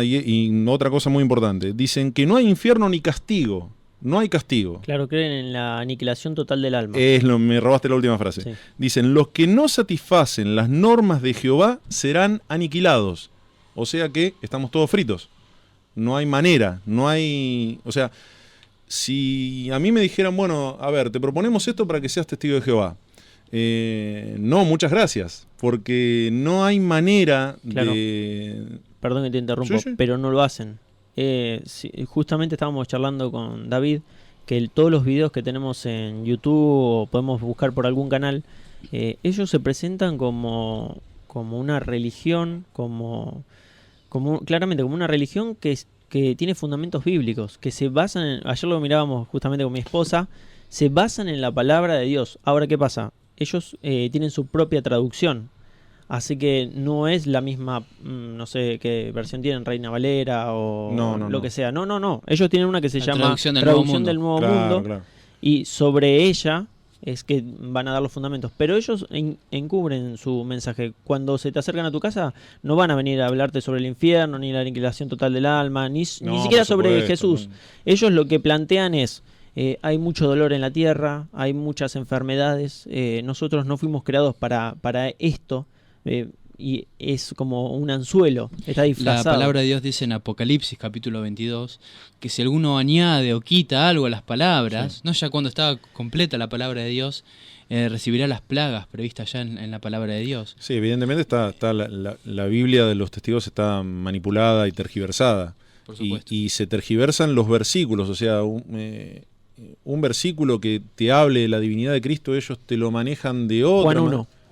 Y otra cosa muy importante, dicen que no hay infierno ni castigo. No hay castigo. Claro, creen en la aniquilación total del alma. Me robaste la última frase. Sí. Dicen, los que no satisfacen las normas de Jehová serán aniquilados. O sea que estamos todos fritos. No hay manera, no hay... O sea, si a mí me dijeran, bueno, a ver, te proponemos esto para que seas testigo de Jehová. No, muchas gracias. Porque no hay manera de... Perdón que te interrumpo, Sí. pero no lo hacen. Justamente estábamos charlando con David que todos los videos que tenemos en YouTube o podemos buscar por algún canal, ellos se presentan como una religión, claramente como una religión que tiene fundamentos bíblicos, que se basan ayer lo mirábamos justamente con mi esposa, se basan en la palabra de Dios. Ahora, ¿qué pasa? Ellos tienen su propia traducción. Así que no es la misma, no sé qué versión tienen, Reina Valera o lo que sea. No. Ellos tienen una que se llama Traducción del Nuevo Mundo. Claro. Y sobre ella es que van a dar los fundamentos. Pero ellos encubren su mensaje. Cuando se te acercan a tu casa, no van a venir a hablarte sobre el infierno, ni la aniquilación total del alma, ni siquiera sobre Jesús. Ellos lo que plantean es, hay mucho dolor en la tierra, hay muchas enfermedades, nosotros no fuimos creados para esto, y es como un anzuelo, está La disfrazado. palabra de Dios dice en Apocalipsis capítulo 22 que si alguno añade o quita algo a las palabras, no ya cuando estaba completa la palabra de Dios, recibirá las plagas previstas ya en la palabra de Dios. Sí, evidentemente está la Biblia de los testigos está manipulada y tergiversada. Por supuesto. Y se tergiversan los versículos, o sea, un versículo que te hable de la divinidad de Cristo, ellos te lo manejan de otra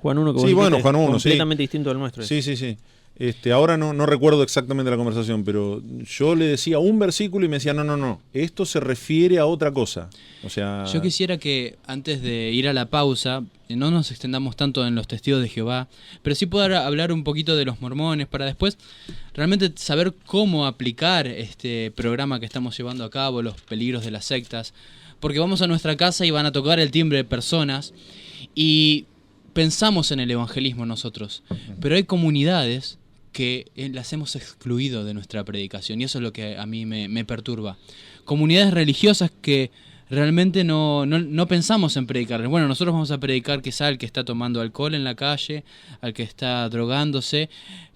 Juan 1 que vos Sí, bueno, dijiste, Juan 1, completamente distinto al nuestro. Sí, sí, sí. Ahora no recuerdo exactamente la conversación, pero yo le decía un versículo y me decía, no, esto se refiere a otra cosa. O sea, Yo quisiera que antes de ir a la pausa, no nos extendamos tanto en los testigos de Jehová, pero sí poder hablar un poquito de los mormones para después realmente saber cómo aplicar este programa que estamos llevando a cabo, los peligros de las sectas, porque vamos a nuestra casa y van a tocar el timbre de personas y pensamos en el evangelismo nosotros, pero hay comunidades que las hemos excluido de nuestra predicación y eso es lo que a mí me perturba. Comunidades religiosas que realmente no pensamos en predicarles. Bueno, nosotros vamos a predicar quizá al que está tomando alcohol en la calle, al que está drogándose,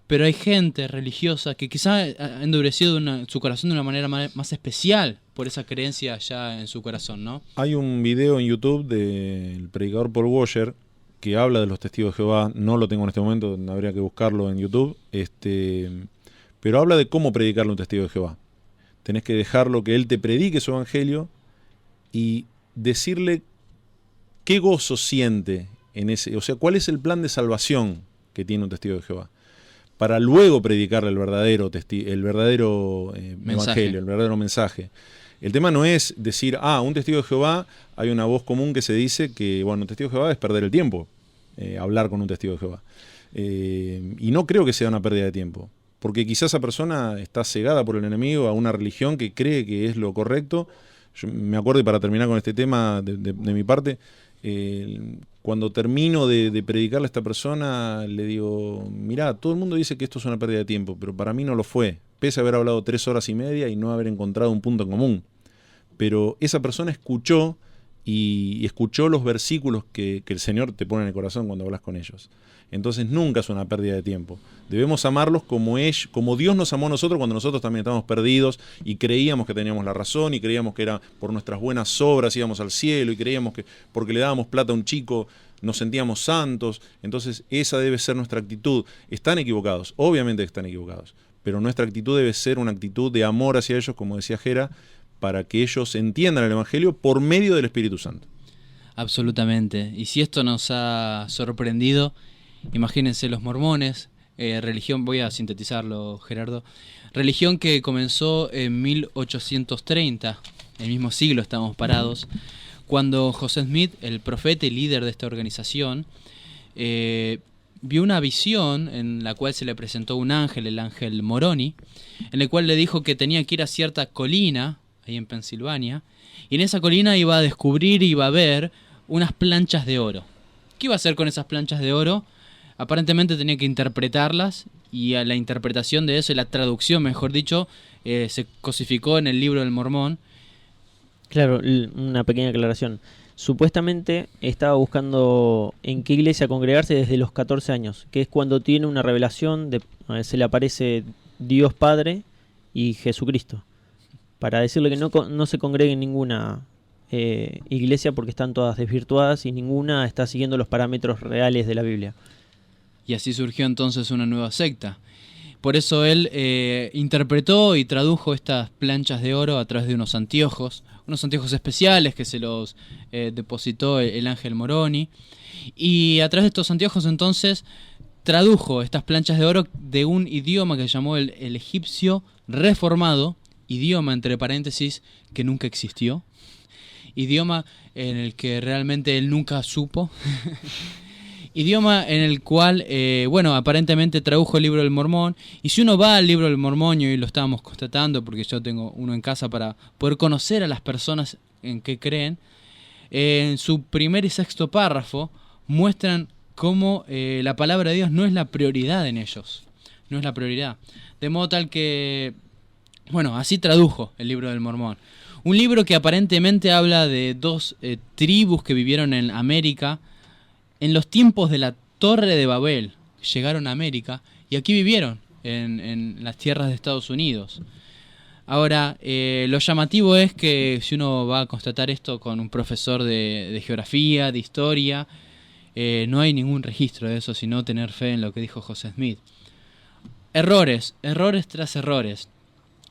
pero hay gente religiosa que quizá ha endurecido su corazón de una manera más especial por esa creencia ya en su corazón, ¿no? Hay un video en YouTube del predicador Paul Washer que habla de los testigos de Jehová, no lo tengo en este momento, habría que buscarlo en YouTube, pero habla de cómo predicarle a un testigo de Jehová. Tenés que dejarlo que él te predique su evangelio y decirle qué gozo siente en ese, o sea, cuál es el plan de salvación que tiene un testigo de Jehová, para luego predicarle el verdadero evangelio, el verdadero mensaje. El tema no es decir, un testigo de Jehová, hay una voz común que se dice que, bueno, un testigo de Jehová es perder el tiempo, hablar con un testigo de Jehová. Y no creo que sea una pérdida de tiempo, porque quizás esa persona está cegada por el enemigo a una religión que cree que es lo correcto. Yo me acuerdo, y para terminar con este tema de mi parte, cuando termino de predicarle a esta persona, le digo, mirá, todo el mundo dice que esto es una pérdida de tiempo, pero para mí no lo fue, pese a haber hablado 3 horas y media y no haber encontrado un punto en común. Pero esa persona escuchó y escuchó los versículos que el Señor te pone en el corazón cuando hablas con ellos. Entonces nunca es una pérdida de tiempo. Debemos amarlos como Dios nos amó a nosotros cuando nosotros también estábamos perdidos y creíamos que teníamos la razón y creíamos que era por nuestras buenas obras íbamos al cielo y creíamos que porque le dábamos plata a un chico nos sentíamos santos. Entonces esa debe ser nuestra actitud. Están equivocados, obviamente están equivocados, pero nuestra actitud debe ser una actitud de amor hacia ellos, como decía Jera, para que ellos entiendan el Evangelio por medio del Espíritu Santo. Absolutamente. Y si esto nos ha sorprendido, imagínense los mormones, religión, voy a sintetizarlo, Gerardo, religión que comenzó en 1830, el mismo siglo estamos parados, cuando José Smith, el profeta y líder de esta organización, vio una visión en la cual se le presentó un ángel, el ángel Moroni, en el cual le dijo que tenía que ir a cierta colina, ahí en Pensilvania, y en esa colina iba a descubrir, iba a ver unas planchas de oro. ¿Qué iba a hacer con esas planchas de oro? Aparentemente tenía que interpretarlas, y a la interpretación de eso, y la traducción, mejor dicho, se cosificó en el libro del Mormón. Claro, una pequeña aclaración. Supuestamente estaba buscando en qué iglesia congregarse desde los 14 años, que es cuando tiene una revelación, se le aparece Dios Padre y Jesucristo, para decirle que no se congregue en ninguna iglesia porque están todas desvirtuadas y ninguna está siguiendo los parámetros reales de la Biblia. Y así surgió entonces una nueva secta. Por eso él interpretó y tradujo estas planchas de oro a través de unos anteojos especiales que se los depositó el ángel Moroni. Y a través de estos anteojos entonces tradujo estas planchas de oro de un idioma que se llamó el egipcio reformado, idioma entre paréntesis que nunca existió, idioma en el que realmente él nunca supo. Idioma en el cual, aparentemente tradujo el libro del Mormón. Y si uno va al libro del Mormón, y hoy lo estábamos constatando porque yo tengo uno en casa para poder conocer a las personas en que creen, en su primer y sexto párrafo muestran cómo la palabra de Dios no es la prioridad en ellos. No es la prioridad. De modo tal que, así tradujo el libro del Mormón. Un libro que aparentemente habla de dos tribus que vivieron en América en los tiempos de la Torre de Babel. Llegaron a América y aquí vivieron, en las tierras de Estados Unidos. Ahora, lo llamativo es que si uno va a constatar esto con un profesor de geografía, de historia, no hay ningún registro de eso, sino tener fe en lo que dijo José Smith. Errores tras errores.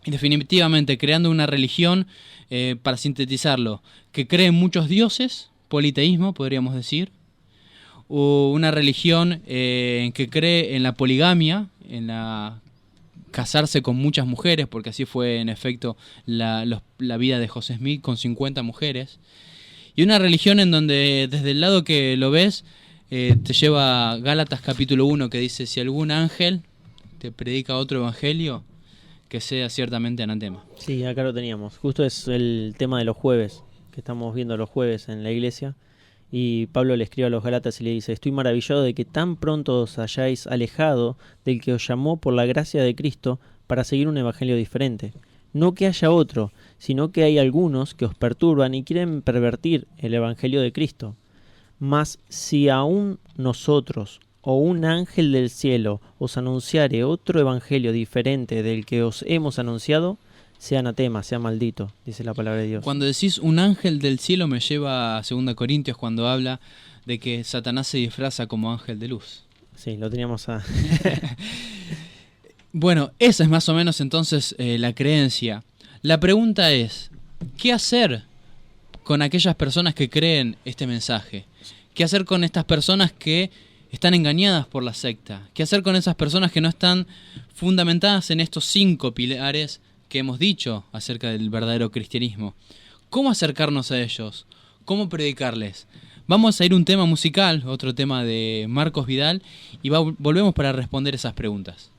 Y definitivamente creando una religión, para sintetizarlo, que cree en muchos dioses, politeísmo podríamos decir, o una religión que cree en la poligamia, en la casarse con muchas mujeres, porque así fue en efecto la vida de José Smith con 50 mujeres, y una religión en donde desde el lado que lo ves te lleva a Gálatas capítulo 1 que dice: si algún ángel te predica otro evangelio, que sea ciertamente anatema. Sí, acá lo teníamos. Justo es el tema de los jueves, que estamos viendo los jueves en la iglesia. Y Pablo le escribe a los Gálatas y le dice: estoy maravillado de que tan pronto os hayáis alejado del que os llamó por la gracia de Cristo para seguir un evangelio diferente. No que haya otro, sino que hay algunos que os perturban y quieren pervertir el evangelio de Cristo. Mas si aún nosotros o un ángel del cielo os anunciare otro evangelio diferente del que os hemos anunciado, sea anatema, sea maldito, dice la palabra de Dios. Cuando decís un ángel del cielo me lleva a 2 Corintios cuando habla de que Satanás se disfraza como ángel de luz. Sí, lo teníamos a... Bueno, esa es más o menos entonces la creencia. La pregunta es, ¿qué hacer con aquellas personas que creen este mensaje? ¿Qué hacer con estas personas que están engañadas por la secta? ¿Qué hacer con esas personas que no están fundamentadas en estos 5 pilares que hemos dicho acerca del verdadero cristianismo? ¿Cómo acercarnos a ellos? ¿Cómo predicarles? Vamos a ir a un tema musical, otro tema de Marcos Vidal, y volvemos para responder esas preguntas.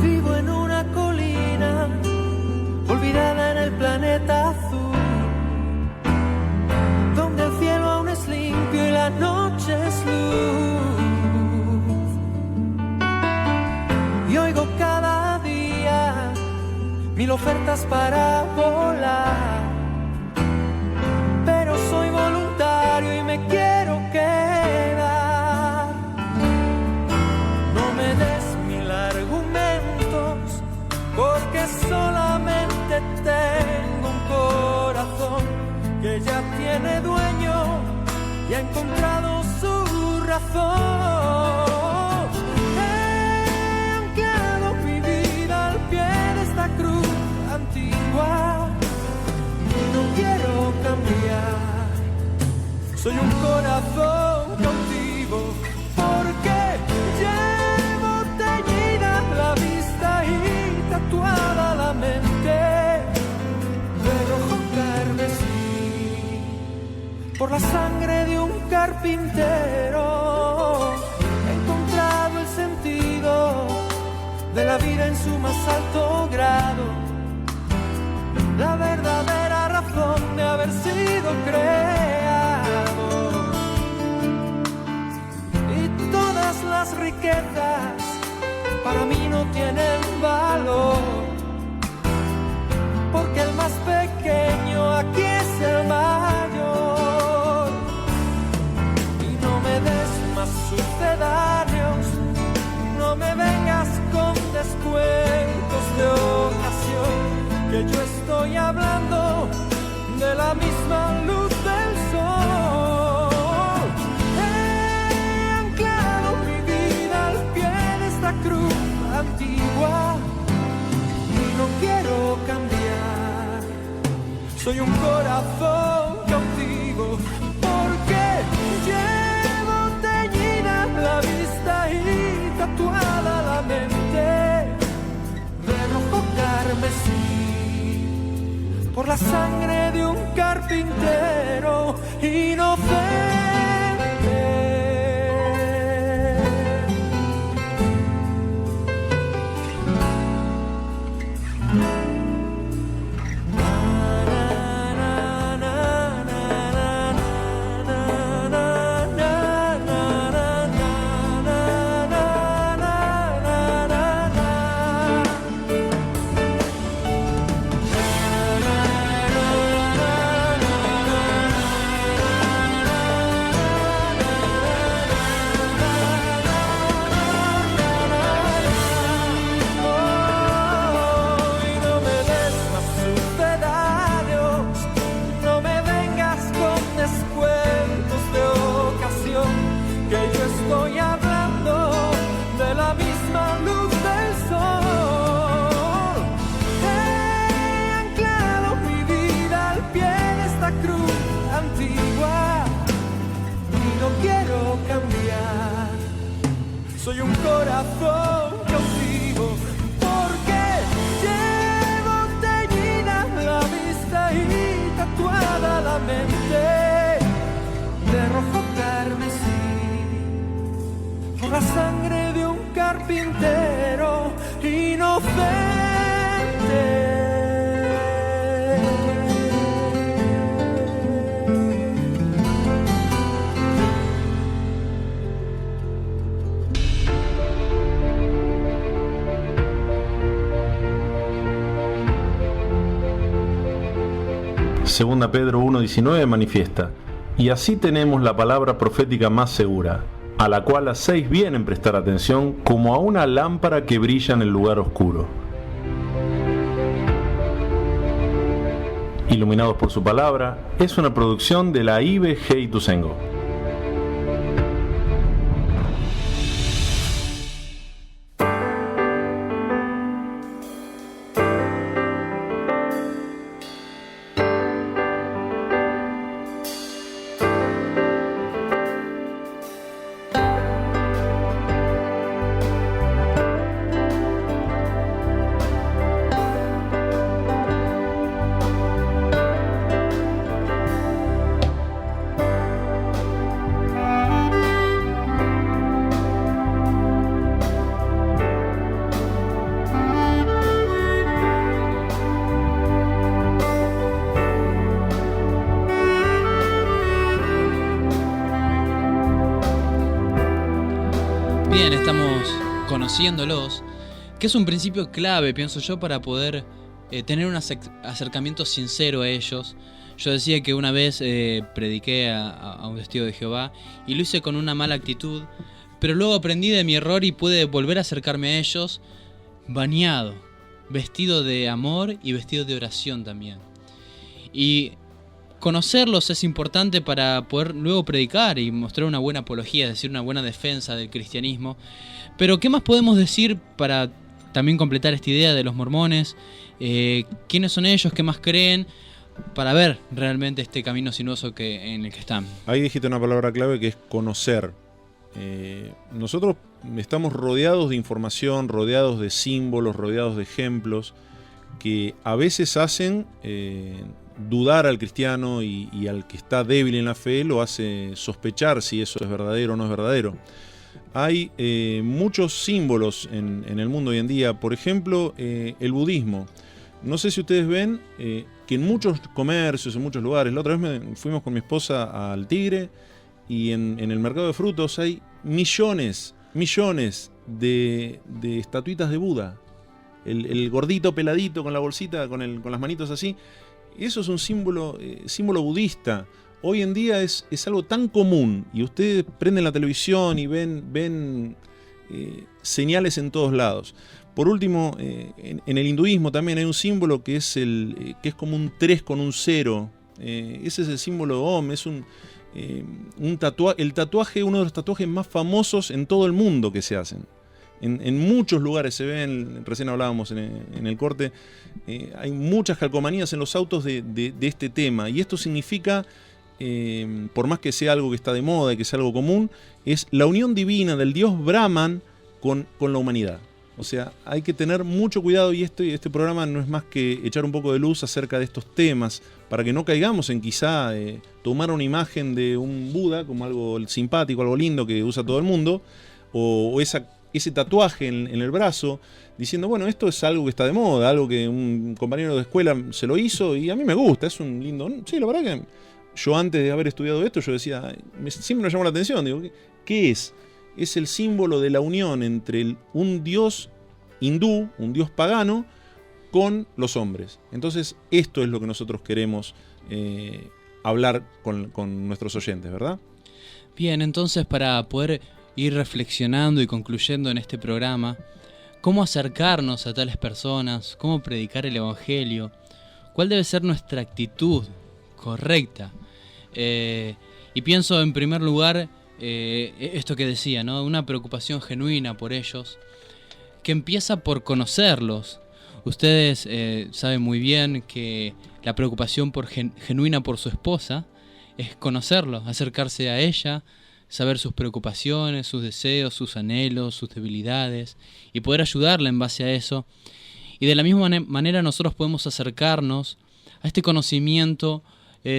Vivo en una colina olvidada en el planeta azul, donde el cielo aún es limpio y la noche es luz. Y oigo cada día 1000 ofertas para volar, pero soy voluntario y me quiero quedar. No me des 1000 argumentos, porque solamente tengo un corazón que ya tiene dueño y ha encontrado su razón. He anclado mi vida al pie de esta cruz antigua y no quiero cambiar. Soy un corazón cautivo porque llevo teñida la vista y tatuada la mente de rojo carmesí por la sangre de un carpintero. He encontrado el sentido de la vida en su más alto grado, la verdadera razón de haber sido creado. Y todas las riquezas para mí no tienen valor, porque el más pequeño aquí es el mayor. Y no me des más sucedanios, no me vengas con descuentos de ocasión, que yo estoy hablando de la misma luz del sol. He anclado mi vida al pie de esta cruz antigua y no quiero cambiar. Soy un corazón cautivo porque llevo teñida la vista y tatuada la mente de rojo carmesí por la sangre de un carpintero inocente. Segunda Pedro 1:19 manifiesta: y así tenemos la palabra profética más segura, a la cual hacéis bien en prestar atención, como a una lámpara que brilla en el lugar oscuro. Iluminados por su palabra es una producción de la IBG Ituzaingó. Bien, estamos conociéndolos, que es un principio clave, pienso yo, para poder tener un acercamiento sincero a ellos. Yo decía que una vez prediqué a un testigo de Jehová y lo hice con una mala actitud, pero luego aprendí de mi error y pude volver a acercarme a ellos bañado, vestido de amor y vestido de oración también. Y conocerlos es importante para poder luego predicar y mostrar una buena apología, es decir, una buena defensa del cristianismo. Pero ¿qué más podemos decir para también completar esta idea de los mormones? ¿Quiénes son ellos? ¿Qué más creen? Para ver realmente este camino sinuoso en el que están. Ahí dijiste una palabra clave que es conocer. Nosotros estamos rodeados de información, rodeados de símbolos, rodeados de ejemplos que a veces hacen dudar al cristiano y al que está débil en la fe lo hace sospechar si eso es verdadero o no es verdadero. Hay muchos símbolos en el mundo hoy en día. Por ejemplo, el budismo. No sé si ustedes ven que en muchos comercios, en muchos lugares, la otra vez fuimos con mi esposa al Tigre y en el mercado de frutos hay millones de estatuitas de Buda. El gordito peladito con la bolsita, con las manitos así. Eso es un símbolo budista. Hoy en día es algo tan común y ustedes prenden la televisión y ven señales en todos lados. Por último, en el hinduismo también hay un símbolo que es como un 3 con un 0. Ese es el símbolo de Om. Es un tatuaje, uno de los tatuajes más famosos en todo el mundo que se hacen. En muchos lugares se ven, recién hablábamos en el corte, hay muchas calcomanías en los autos de este tema. Y esto significa, por más que sea algo que está de moda y que sea algo común, es la unión divina del dios Brahman con la humanidad. O sea, hay que tener mucho cuidado y este programa no es más que echar un poco de luz acerca de estos temas para que no caigamos en quizá tomar una imagen de un Buda como algo simpático, algo lindo que usa todo el mundo, o ese tatuaje en el brazo diciendo, bueno, esto es algo que está de moda, algo que un compañero de escuela se lo hizo y a mí me gusta, es un lindo... Sí, la verdad que yo antes de haber estudiado esto yo decía, siempre me llamó la atención, digo, ¿qué es? Es el símbolo de la unión entre un dios hindú, un dios pagano, con los hombres. Entonces, esto es lo que nosotros queremos hablar con nuestros oyentes, ¿verdad? Bien, entonces para poder ir reflexionando y concluyendo en este programa, cómo acercarnos a tales personas, cómo predicar el Evangelio, cuál debe ser nuestra actitud correcta. Y pienso en primer lugar esto que decía, ¿no? Una preocupación genuina por ellos, que empieza por conocerlos. Ustedes saben muy bien que la preocupación genuina por su esposa es conocerlos, acercarse a ella, saber sus preocupaciones, sus deseos, sus anhelos, sus debilidades y poder ayudarla en base a eso. Y de la misma manera nosotros podemos acercarnos a este conocimiento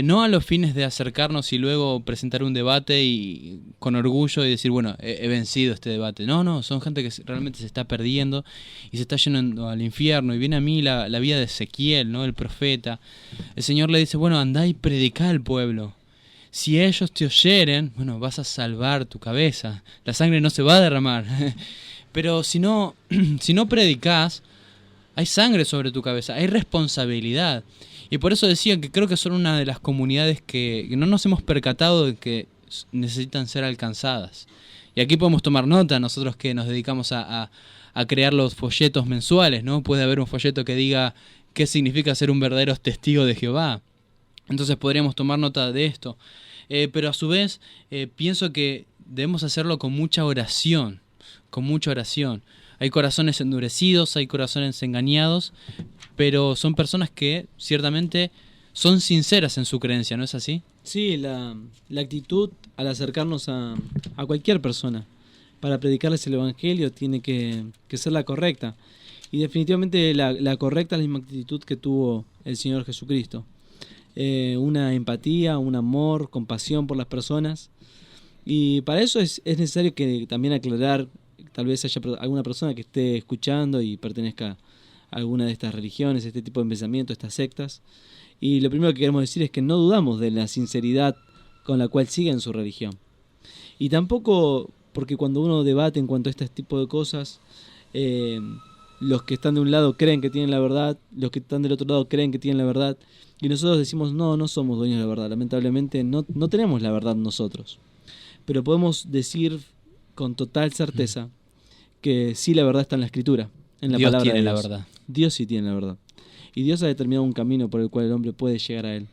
no a los fines de acercarnos y luego presentar un debate y con orgullo y decir, bueno, he vencido este debate. No, son gente que realmente se está perdiendo y se está yendo al infierno. Y viene a mí la vida de Ezequiel, ¿no? El profeta. El Señor le dice, bueno, andá y predicá al pueblo. Si ellos te oyeren, bueno, vas a salvar tu cabeza. La sangre no se va a derramar. Pero si no predicás, hay sangre sobre tu cabeza, hay responsabilidad. Y por eso decía que creo que son una de las comunidades que no nos hemos percatado de que necesitan ser alcanzadas. Y aquí podemos tomar nota, nosotros que nos dedicamos a crear los folletos mensuales, ¿no? Puede haber un folleto que diga qué significa ser un verdadero testigo de Jehová. Entonces podríamos tomar nota de esto. Pero a su vez pienso que debemos hacerlo con mucha oración, Hay corazones endurecidos, hay corazones engañados, pero son personas que ciertamente son sinceras en su creencia, ¿no es así? Sí, la actitud al acercarnos a cualquier persona para predicarles el Evangelio tiene que ser la correcta. Y definitivamente la correcta es la misma actitud que tuvo el Señor Jesucristo. Una empatía, un amor, compasión por las personas. Y para eso es necesario que también aclarar, tal vez haya alguna persona que esté escuchando y pertenezca a alguna de estas religiones, este tipo de pensamiento, estas sectas. Y lo primero que queremos decir es que no dudamos de la sinceridad con la cual siguen su religión. Y tampoco porque cuando uno debate en cuanto a este tipo de cosas, los que están de un lado creen que tienen la verdad, los que están del otro lado creen que tienen la verdad, y nosotros decimos, no somos dueños de la verdad, lamentablemente no tenemos la verdad nosotros. Pero podemos decir con total certeza que sí, la verdad está en la Escritura, en la palabra de Dios. Dios tiene la verdad. Dios sí tiene la verdad. Y Dios ha determinado un camino por el cual el hombre puede llegar a Él.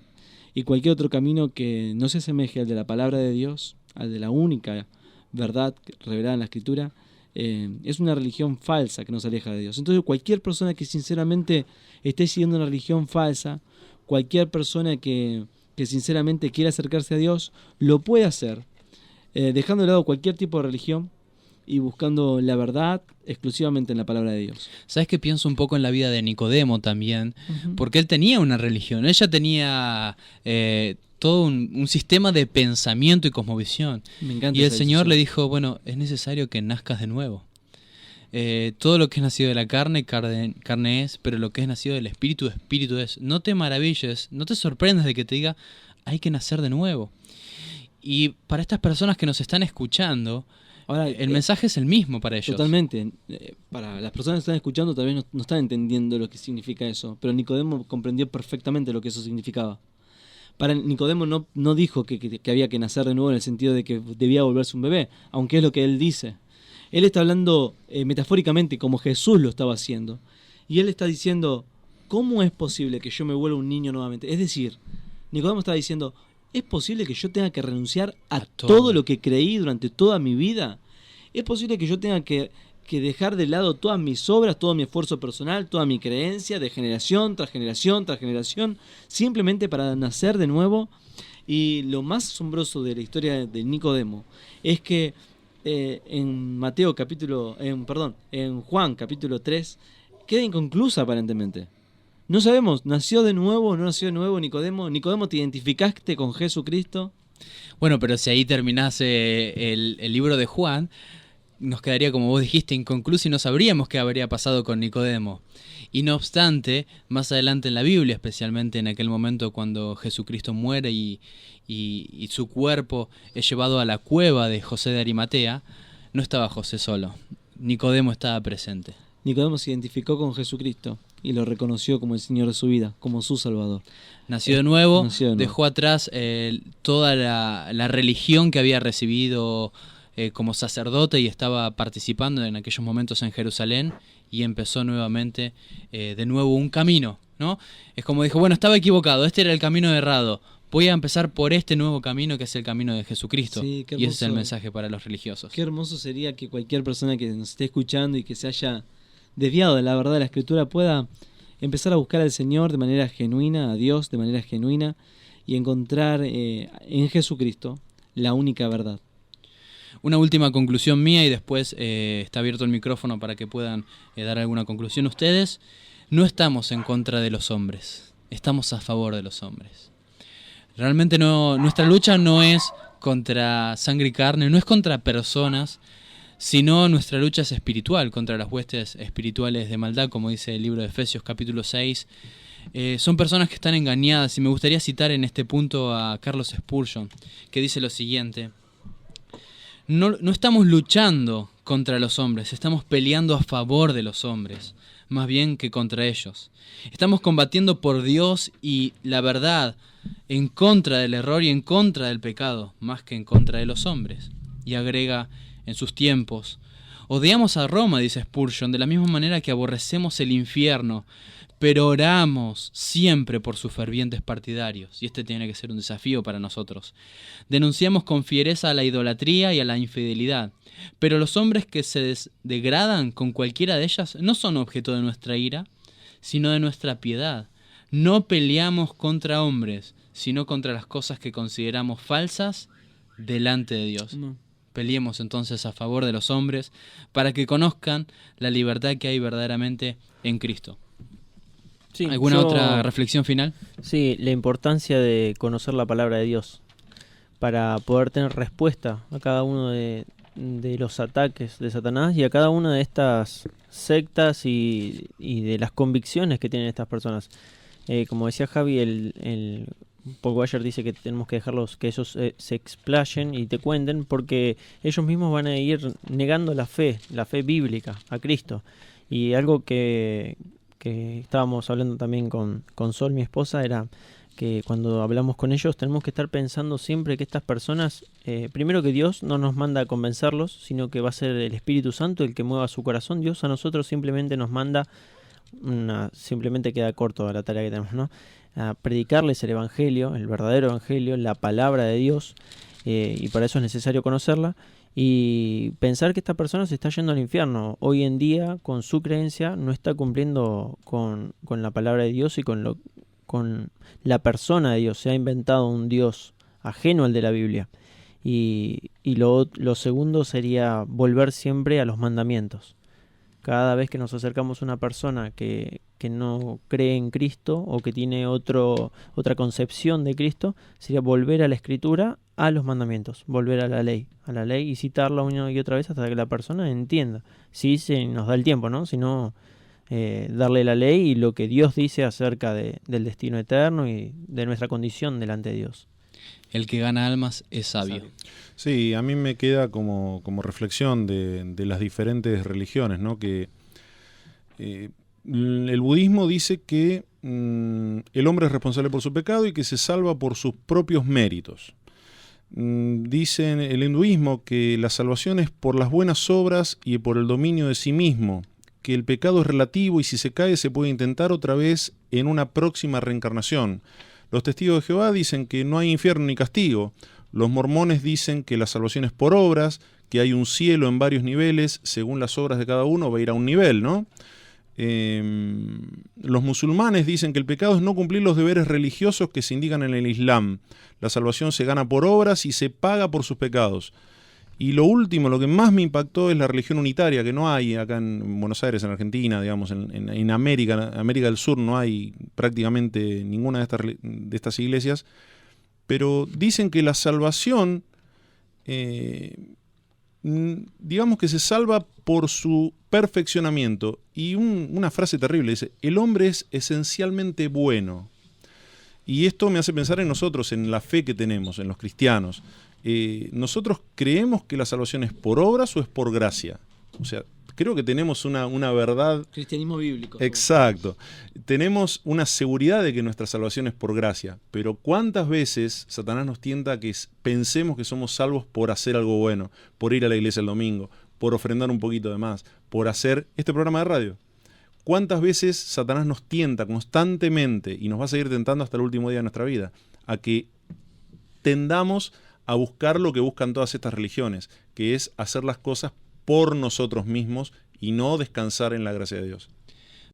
Y cualquier otro camino que no se asemeje al de la palabra de Dios, al de la única verdad revelada en la Escritura, es una religión falsa que nos aleja de Dios. Entonces cualquier persona que sinceramente esté siguiendo una religión falsa, cualquier persona que sinceramente quiera acercarse a Dios, lo puede hacer, dejando de lado cualquier tipo de religión y buscando la verdad exclusivamente en la palabra de Dios. ¿Sabes qué? Pienso un poco en la vida de Nicodemo también, porque él tenía una religión, ella tenía todo un sistema de pensamiento y cosmovisión. Me encanta. Y el Señor le dijo, bueno, es necesario que nazcas de nuevo. Todo lo que es nacido de la carne, carne es, pero lo que es nacido del Espíritu, Espíritu es. No te maravilles, no te sorprendas de que te diga, hay que nacer de nuevo. Y para estas personas que nos están escuchando, ahora, el mensaje es el mismo para ellos. Totalmente. Para las personas que están escuchando tal vez no están entendiendo lo que significa eso, pero Nicodemo comprendió perfectamente lo que eso significaba. Para Nicodemo no dijo que había que nacer de nuevo en el sentido de que debía volverse un bebé, aunque es lo que él dice. Él está hablando metafóricamente como Jesús lo estaba haciendo. Y él está diciendo, ¿cómo es posible que yo me vuelva un niño nuevamente? Es decir, Nicodemo está diciendo, ¿es posible que yo tenga que renunciar a todo lo que creí durante toda mi vida? ¿Es posible que yo tenga que dejar de lado todas mis obras, todo mi esfuerzo personal, toda mi creencia de generación tras generación tras generación, simplemente para nacer de nuevo? Y lo más asombroso de la historia de Nicodemo es que en Juan capítulo 3 queda inconclusa aparentemente. No sabemos, ¿nació de nuevo o no nació de nuevo Nicodemo? ¿Nicodemo te identificaste con Jesucristo? Bueno, pero si ahí terminase el libro de Juan, nos quedaría, como vos dijiste, inconcluso y no sabríamos qué habría pasado con Nicodemo. Y no obstante, más adelante en la Biblia, especialmente en aquel momento cuando Jesucristo muere y su cuerpo es llevado a la cueva de José de Arimatea, no estaba José solo, Nicodemo estaba presente. Nicodemo se identificó con Jesucristo y lo reconoció como el Señor de su vida, como su Salvador. Nació de nuevo, dejó atrás toda la religión que había recibido como sacerdote y estaba participando en aquellos momentos en Jerusalén, y empezó nuevamente de nuevo un camino, ¿no? Es como dijo, bueno, estaba equivocado, este era el camino errado, voy a empezar por este nuevo camino que es el camino de Jesucristo. Sí, y ese es el mensaje para los religiosos. Qué hermoso sería que cualquier persona que nos esté escuchando y que se haya desviado de la verdad de la Escritura pueda empezar a buscar al Señor de manera genuina, a Dios de manera genuina, y encontrar en Jesucristo la única verdad. Una última conclusión mía y después está abierto el micrófono para que puedan dar alguna conclusión ustedes. No estamos en contra de los hombres, estamos a favor de los hombres. Realmente nuestra lucha no es contra sangre y carne, no es contra personas, sino nuestra lucha es espiritual, contra las huestes espirituales de maldad, como dice el libro de Efesios capítulo 6. Son personas que están engañadas, y me gustaría citar en este punto a Carlos Spurgeon, que dice lo siguiente: no estamos luchando contra los hombres, estamos peleando a favor de los hombres, más bien que contra ellos. Estamos combatiendo por Dios y la verdad, en contra del error y en contra del pecado, más que en contra de los hombres. Y agrega en sus tiempos: odiamos a Roma, dice Spurgeon, de la misma manera que aborrecemos el infierno, pero oramos siempre por sus fervientes partidarios. Y este tiene que ser un desafío para nosotros. Denunciamos con fiereza a la idolatría y a la infidelidad, pero los hombres que se degradan con cualquiera de ellas no son objeto de nuestra ira, sino de nuestra piedad. No peleamos contra hombres, sino contra las cosas que consideramos falsas delante de Dios. No. Peleemos entonces a favor de los hombres para que conozcan la libertad que hay verdaderamente en Cristo. Sí, ¿Alguna otra reflexión final? Sí, la importancia de conocer la palabra de Dios para poder tener respuesta a cada uno de los ataques de Satanás y a cada una de estas sectas y de las convicciones que tienen estas personas. Como decía Javi, el Paul Washer dice que tenemos que dejarlos que ellos se explayen y te cuenten, porque ellos mismos van a ir negando la fe bíblica a Cristo. Y algo que estábamos hablando también con Sol, mi esposa, era que cuando hablamos con ellos tenemos que estar pensando siempre que estas personas, primero que Dios no nos manda a convencerlos, sino que va a ser el Espíritu Santo el que mueva su corazón. Dios a nosotros simplemente nos manda, simplemente queda corto la tarea que tenemos, ¿no? A predicarles el Evangelio, el verdadero Evangelio, la palabra de Dios, y para eso es necesario conocerla. Y pensar que esta persona se está yendo al infierno hoy en día con su creencia, no está cumpliendo con la palabra de Dios y con la persona de Dios. Se ha inventado un Dios ajeno al de la Biblia. Y lo segundo sería volver siempre a los mandamientos. Cada vez que nos acercamos a una persona que no cree en Cristo o que tiene otra concepción de Cristo, sería volver a la Escritura, a los mandamientos, volver a la ley y citarla una y otra vez hasta que la persona entienda. Si se nos da el tiempo, ¿no? Si no, darle la ley y lo que Dios dice acerca del destino eterno y de nuestra condición delante de Dios. El que gana almas es sabio. Sí, a mí me queda como reflexión de las diferentes religiones, ¿no? Que el budismo dice que el hombre es responsable por su pecado y que se salva por sus propios méritos. Dice el hinduismo que la salvación es por las buenas obras y por el dominio de sí mismo, que el pecado es relativo y si se cae se puede intentar otra vez en una próxima reencarnación. Los testigos de Jehová dicen que no hay infierno ni castigo. Los mormones dicen que la salvación es por obras, que hay un cielo en varios niveles, según las obras de cada uno va a ir a un nivel, ¿no? Los musulmanes dicen que el pecado es no cumplir los deberes religiosos que se indican en el Islam. La salvación se gana por obras y se paga por sus pecados. Y lo último, lo que más me impactó es la religión unitaria, que no hay acá en Buenos Aires, en Argentina, digamos, en América del Sur no hay prácticamente ninguna de estas iglesias, pero dicen que la salvación, digamos que se salva por su perfeccionamiento. Y una frase terrible dice: el hombre es esencialmente bueno. Y esto me hace pensar en nosotros, en la fe que tenemos, en los cristianos. ¿Nosotros creemos que la salvación es por obras o es por gracia? O sea, creo que tenemos una verdad... Cristianismo bíblico. Exacto. Tenemos una seguridad de que nuestra salvación es por gracia. Pero ¿cuántas veces Satanás nos tienta a que pensemos que somos salvos por hacer algo bueno? Por ir a la iglesia el domingo, por ofrendar un poquito de más, por hacer este programa de radio. ¿Cuántas veces Satanás nos tienta constantemente, y nos va a seguir tentando hasta el último día de nuestra vida, a que tendamos a buscar lo que buscan todas estas religiones, que es hacer las cosas por nosotros mismos y no descansar en la gracia de Dios?